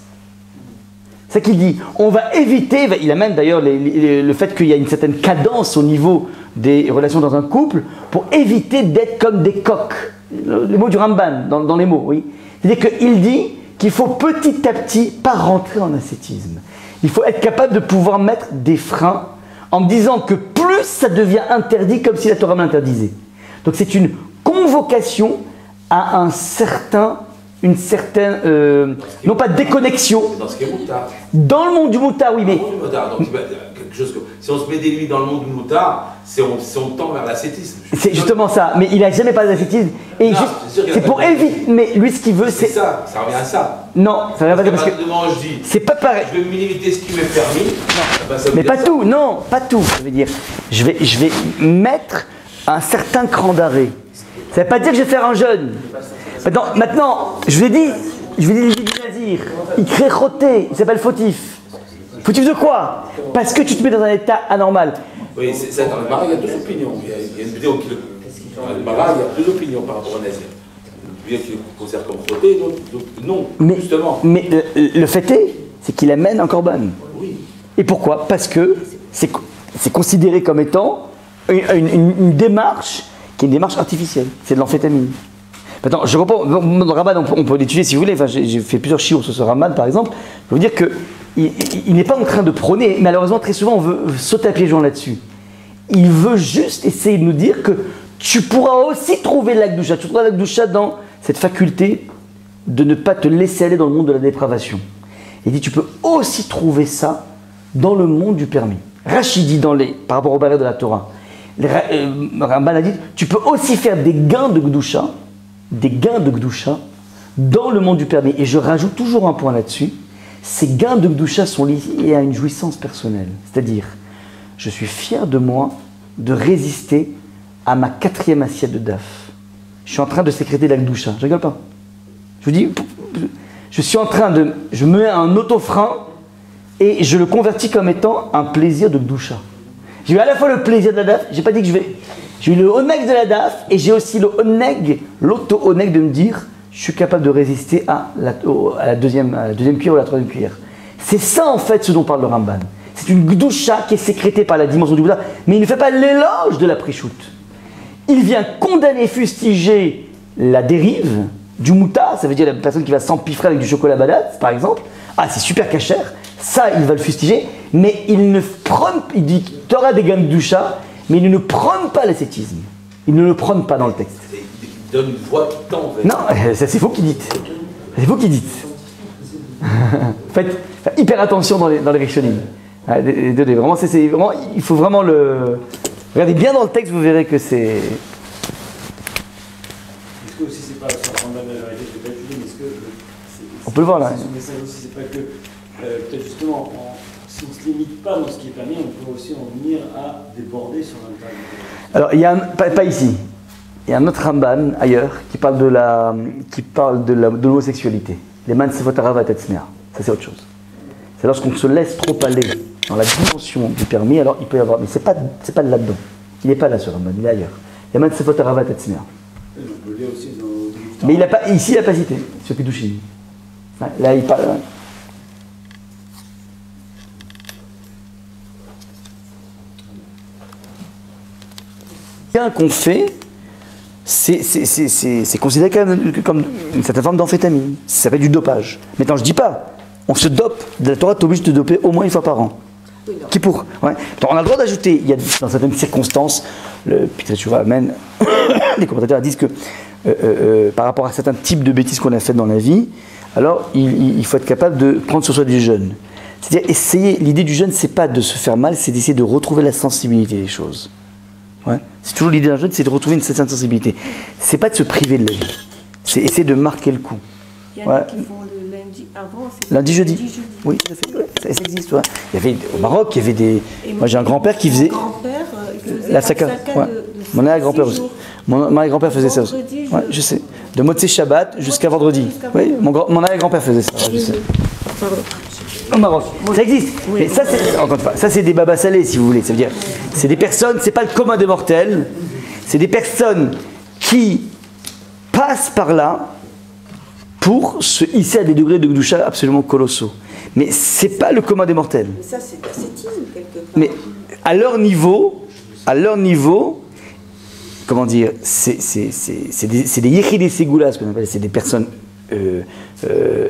B: C'est ça qu'il dit. On va éviter, il amène d'ailleurs le fait qu'il y a une certaine cadence au niveau des relations dans un couple pour éviter d'être comme des coqs. Le mot du Ramban dans les mots, oui. C'est-à-dire qu'il dit qu'il faut petit à petit pas rentrer en ascétisme. Il faut être capable de pouvoir mettre des freins en me disant que plus ça devient interdit comme si la Torah m'interdisait. Donc c'est une convocation à une certaine, non pas déconnexion.
F: Dans ce qui est moutard.
B: Dans le monde du moutard, oui, mais...
F: Donc, quelque chose que, si on se met des limites dans le monde du moutard, on tend vers l'ascétisme.
B: C'est justement ça, mais il n'a jamais parlé d'ascétisme. Et c'est pour éviter... Mais lui, ce qu'il veut, c'est...
F: ça revient à ça.
B: Non, ça revient pas
F: parce que...
B: je dis, c'est pas pareil.
F: Je vais me limiter ce qui m'est permis.
B: Non. Mais pas tout, non, pas tout. Je veux dire, je vais mettre un certain cran d'arrêt. Ça ne veut pas dire que je vais faire un jeûne. Maintenant, je vous ai dit Nazir, il crée roté, il s'appelle fautif. Fautif de quoi? Parce que tu te mets dans un état anormal.
F: Oui, c'est dans le Mara, il y a 2 opinions. Il y a une vidéo qui dans le Mara, il y a 2 opinions par rapport à Nazir. Une vidéo qui le considère comme roté, d'autres non, justement.
B: Mais le fait c'est qu'il amène un korban.
F: Oui.
B: Et pourquoi? Parce que c'est considéré comme étant une démarche qui est une démarche artificielle. C'est de l'amphétamine. Maintenant, je reprends, dans le Ramban, on peut l'étudier si vous voulez. Enfin, j'ai fait plusieurs chiours sur ce Ramban, par exemple. Je veux dire qu'il n'est pas en train de prôner, malheureusement, très souvent, on veut sauter à pieds joints là-dessus. Il veut juste essayer de nous dire que tu pourras aussi trouver la Gdusha. Tu trouveras la Gdusha dans cette faculté de ne pas te laisser aller dans le monde de la dépravation. Il dit, tu peux aussi trouver ça dans le monde du permis. Rashi dit par rapport aux barrières de la Torah, Ramban a dit, tu peux aussi faire des gains de Gdusha, dans le monde du permis. Et je rajoute toujours un point là-dessus, ces gains de Gdusha sont liés à une jouissance personnelle. C'est-à-dire, je suis fier de moi de résister à ma 4e assiette de daf. Je suis en train de sécréter la Gdusha. Je rigole pas. Je vous dis, je me mets un auto-frein et je le convertis comme étant un plaisir de Gdusha. J'ai eu à la fois le plaisir de la daf, j'ai pas dit que j'ai eu le oneg de la daf et j'ai aussi l'auto-oneg de me dire je suis capable de résister à la deuxième cuillère ou la 3e cuillère. C'est ça en fait ce dont parle le Ramban. C'est une Gdusha qui est sécrétée par la dimension du Bouddha, mais il ne fait pas l'éloge de la prichout. Il vient condamner, fustiger la dérive du mouta, ça veut dire la personne qui va s'empiffrer avec du chocolat badat, par exemple. Ah, c'est super cachère, ça il va le fustiger, mais il dit tu auras des gains de Gdusha, mais il ne prône pas l'ascétisme. Il ne le prône pas dans le texte.
F: Il donne une voix qui tend vers...
B: Non, ça c'est vous qui dites. C'est vous qui dites. Faites hyper attention dans les Rishonim. Vraiment, vraiment, il faut vraiment le... Regardez bien dans le texte, vous verrez que c'est...
A: Est-ce que aussi c'est pas
B: On peut le voir là.
A: Son message aussi, c'est pas que, peut-être justement, si on ne se limite pas dans ce qui est permis, on peut aussi en venir à déborder sur l'intérieur.
B: Alors, il y a pas ici. Il y a un autre Ramban ailleurs qui parle de l'homosexualité. Les man sefot haravat etzmea. Ça, c'est autre chose. C'est lorsqu'on se laisse trop aller dans la dimension du permis, alors il peut y avoir. Mais c'est pas là-dedans. Il n'est pas là sur Ramban, il est ailleurs. Les man sefot haravat etzmea.
A: On peut lire aussi dans.
B: Mais ici, il n'a pas cité, sur Kiddushin. Là, il parle. Rien qu'on fait, c'est considéré comme une certaine forme d'amphétamine. Ça s'appelle du dopage. Maintenant, je ne dis pas, on se dope. La Torah t'oblige de te doper au moins une fois par an. Qui pour ouais. Donc, on a le droit d'ajouter, il y a dans certaines circonstances, le Peter Tshuva amène, les commentateurs disent que par rapport à certains types de bêtises qu'on a faites dans la vie, alors il faut être capable de prendre sur soi du jeûne. C'est-à-dire essayer, l'idée du jeûne, c'est pas de se faire mal, c'est d'essayer de retrouver la sensibilité des choses. Ouais. C'est toujours l'idée d'un jeûne, c'est de retrouver une certaine sensibilité. C'est pas de se priver de la vie, c'est essayer de marquer le coup.
C: Il y en a qui font le lundi avant, c'est
B: lundi, jeudi. Oui, ça existe. Ouais. Il y avait, au Maroc, il y avait des. Moi, j'ai un grand-père qui faisait.
C: Il faisait
B: la saka. Ouais. Mon arrière-grand-père aussi. Mon arrière-grand-père faisait ça aussi. Ouais, je sais. De Motzei Shabbat jusqu'à vendredi. Oui, mon arrière-grand-père faisait ça. Je sais. Au Maroc, ça existe. Oui. Mais ça, encore une fois, ça c'est des babas salés, si vous voulez. Ça veut dire, c'est des personnes, c'est pas le commun des mortels. C'est des personnes qui passent par là pour se hisser à des degrés de Gdusha absolument colossaux. Mais c'est pas le commun des mortels.
C: Mais ça, c'est l'ascétisme quelque part.
B: Mais à leur niveau, comment dire, c'est des yechidei segula, ce qu'on appelle, c'est des personnes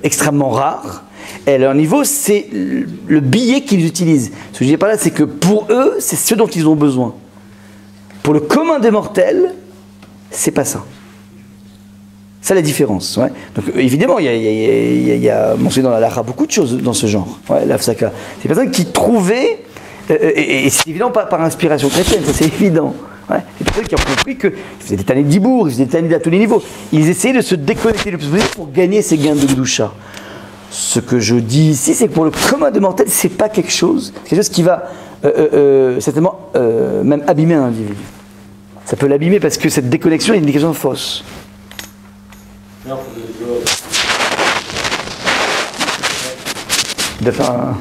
B: extrêmement rares. Et à leur niveau, c'est le billet qu'ils utilisent. Ce que je dis par là, c'est que pour eux, c'est ce dont ils ont besoin. Pour le commun des mortels, c'est pas ça. C'est la différence. Ouais. Donc évidemment, il y a mentionné dans la Lacha beaucoup de choses dans ce genre. Ouais, l'Afsaka. C'est des personnes qui trouvaient, et c'est évidemment pas par inspiration chrétienne, ça c'est évident. Ouais. C'est des personnes qui ont compris qu'ils faisaient des tannées de dibour, ils faisaient des tannées à tous les niveaux. Ils essayaient de se déconnecter le plus possible pour gagner ces gains de Gdusha. Ce que je dis ici, c'est que pour le commun de mortel, c'est pas quelque chose qui va certainement même abîmer un individu. Ça peut l'abîmer parce que cette déconnexion est une déconnexion fausse. De faire un...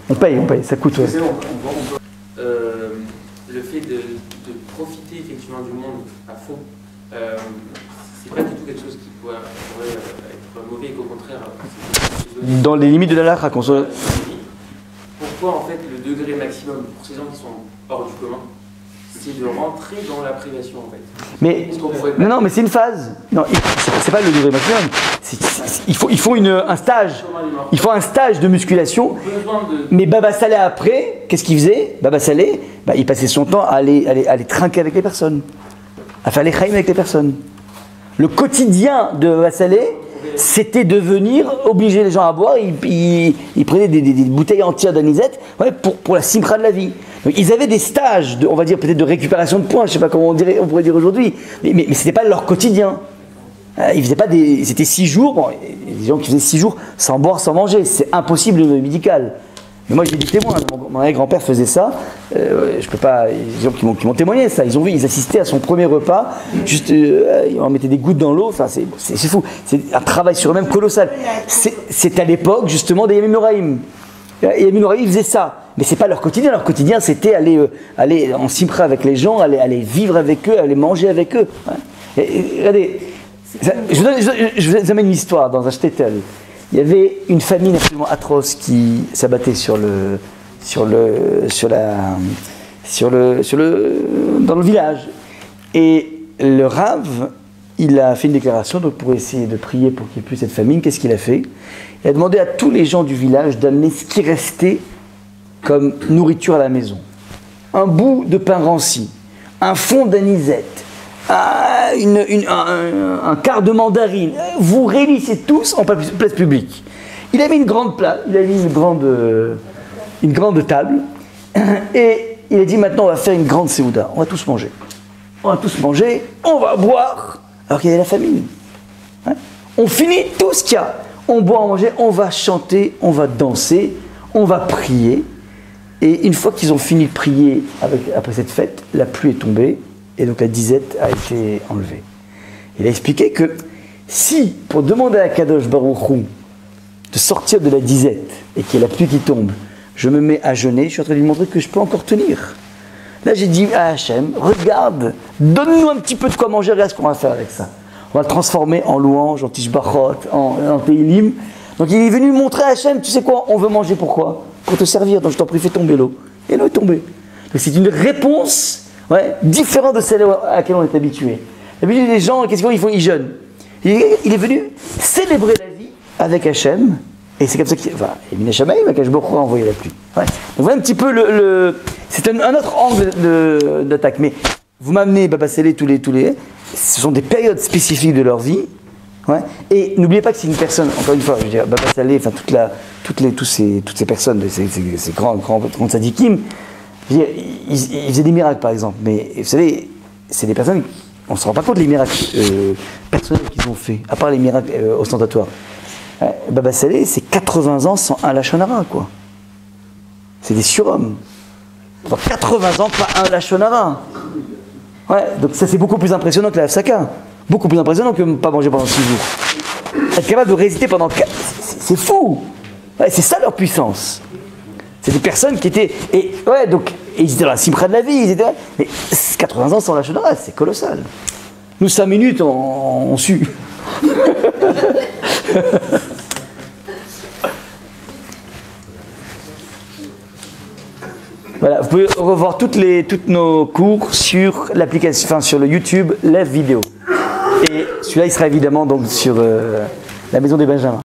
B: On paye, ça coûte. Ouais.
G: Le fait de profiter effectivement du monde à fond, c'est pas du tout quelque chose qui pourrait être mauvais et qu'au contraire...
B: Dans les limites de la Lacha, qu'on soit...
G: Pourquoi en fait le degré maximum pour ces gens qui sont hors du commun, c'est de rentrer dans la privation en fait.
B: Mais non, mais c'est une phase. Non, c'est pas le degré maximum. Il faut un stage. Il faut un stage de musculation. Mais Baba Salé après, qu'est-ce qu'il faisait? Baba Salé, il passait son temps à aller trinquer avec les personnes, à faire les chaim avec les personnes. Le quotidien de Baba Salé, c'était de venir obliger les gens à boire. Ils prenaient des bouteilles entières d'anisette pour la simra de la vie. Donc, ils avaient des stages, on va dire peut-être de récupération de points, je ne sais pas comment on pourrait dire aujourd'hui, mais ce n'était pas leur quotidien. Ils faisaient pas c'était 6 jours, bon, il y a des gens qui faisaient 6 jours sans boire, sans manger, c'est impossible médical. Mais moi j'ai des témoins, mon grand-père faisait ça, je peux pas, des gens qui m'ont témoigné ça, ils assistaient à son premier repas, juste ils en mettaient des gouttes dans l'eau, enfin, c'est fou, c'est un travail sur eux-mêmes colossal. C'est à l'époque justement des Yamim Noraïm. Et Yamim Noraïm faisait ça. Mais c'est pas leur quotidien c'était aller en simra avec les gens, aller vivre avec eux, aller manger avec eux. Regardez, je vous amène une histoire dans un shtetl. Il y avait une famine absolument atroce qui s'abattait dans le village. Et le Rav, il a fait une déclaration donc pour essayer de prier pour qu'il n'y ait plus cette famine. Qu'est-ce qu'il a fait? Il a demandé à tous les gens du village d'amener ce qui restait comme nourriture à la maison. Un bout de pain ranci, un fond d'anisette, un quart de mandarine. Vous réunissez tous en place publique. Il a mis une grande plate, il a mis une grande table, et il a dit maintenant on va faire une grande séouda, on va tous manger. On va tous manger, on va boire, alors qu'il y avait la famine. On finit tout ce qu'il y a. On boit, on mange, on va chanter, on va danser, on va prier. Et une fois qu'ils ont fini de prier après cette fête, la pluie est tombée et donc la disette a été enlevée. Il a expliqué que si, pour demander à Kadosh Baruch Hu de sortir de la disette et qu'il y ait la pluie qui tombe, je me mets à jeûner, je suis en train de lui montrer que je peux encore tenir. Là, j'ai dit à Hachem, regarde, donne-nous un petit peu de quoi manger, regarde ce qu'on va faire avec ça. On va le transformer en louange, en tishbachot, en teilim. Donc il est venu montrer à Hachem, tu sais quoi, on veut manger pourquoi? Pour te servir, donc je t'en prie, fais tomber l'eau. Et l'eau est tombée. Donc c'est une réponse différente de celle à laquelle on est habitué. D'habitude, les gens, qu'est-ce qu'ils font? Ils jeûnent. Il est venu célébrer la vie avec Hachem. Et c'est comme ça qu'il... Enfin, Emine Shamaïm, Akash Baruch Hu a envoyé la pluie. Ouais. Donc voilà un petit peu c'est un autre angle d'attaque. Mais vous m'amenez Baba Salé tous les... Ce sont des périodes spécifiques de leur vie. Ouais. Et n'oubliez pas que c'est une personne, encore une fois, je veux dire, Baba Salé, enfin toutes ces personnes, ces grands tzadikim, ils faisaient des miracles par exemple. Mais vous savez, c'est des personnes, on ne se rend pas compte des miracles personnels qu'ils ont fait, à part les miracles ostentatoires. Baba Salé, c'est 80 ans sans un lachon hara, quoi. C'est des surhommes. 80 ans, pas un lachon hara. Ouais, donc ça c'est beaucoup plus impressionnant que la Hafsaka. Beaucoup plus impressionnant que ne pas manger pendant 6 jours. Être capable de résister pendant 4... C'est fou. Ouais, c'est ça leur puissance. C'est des personnes qui étaient... Et ils étaient dans la simcha de la vie. Mais 80 ans sans lachon hara, c'est colossal. Nous, 5 minutes, on sue. Voilà, vous pouvez revoir toutes nos cours sur l'application, enfin sur le YouTube Live Vidéo. Et celui-là, il sera évidemment donc sur la Maison des Benjamins.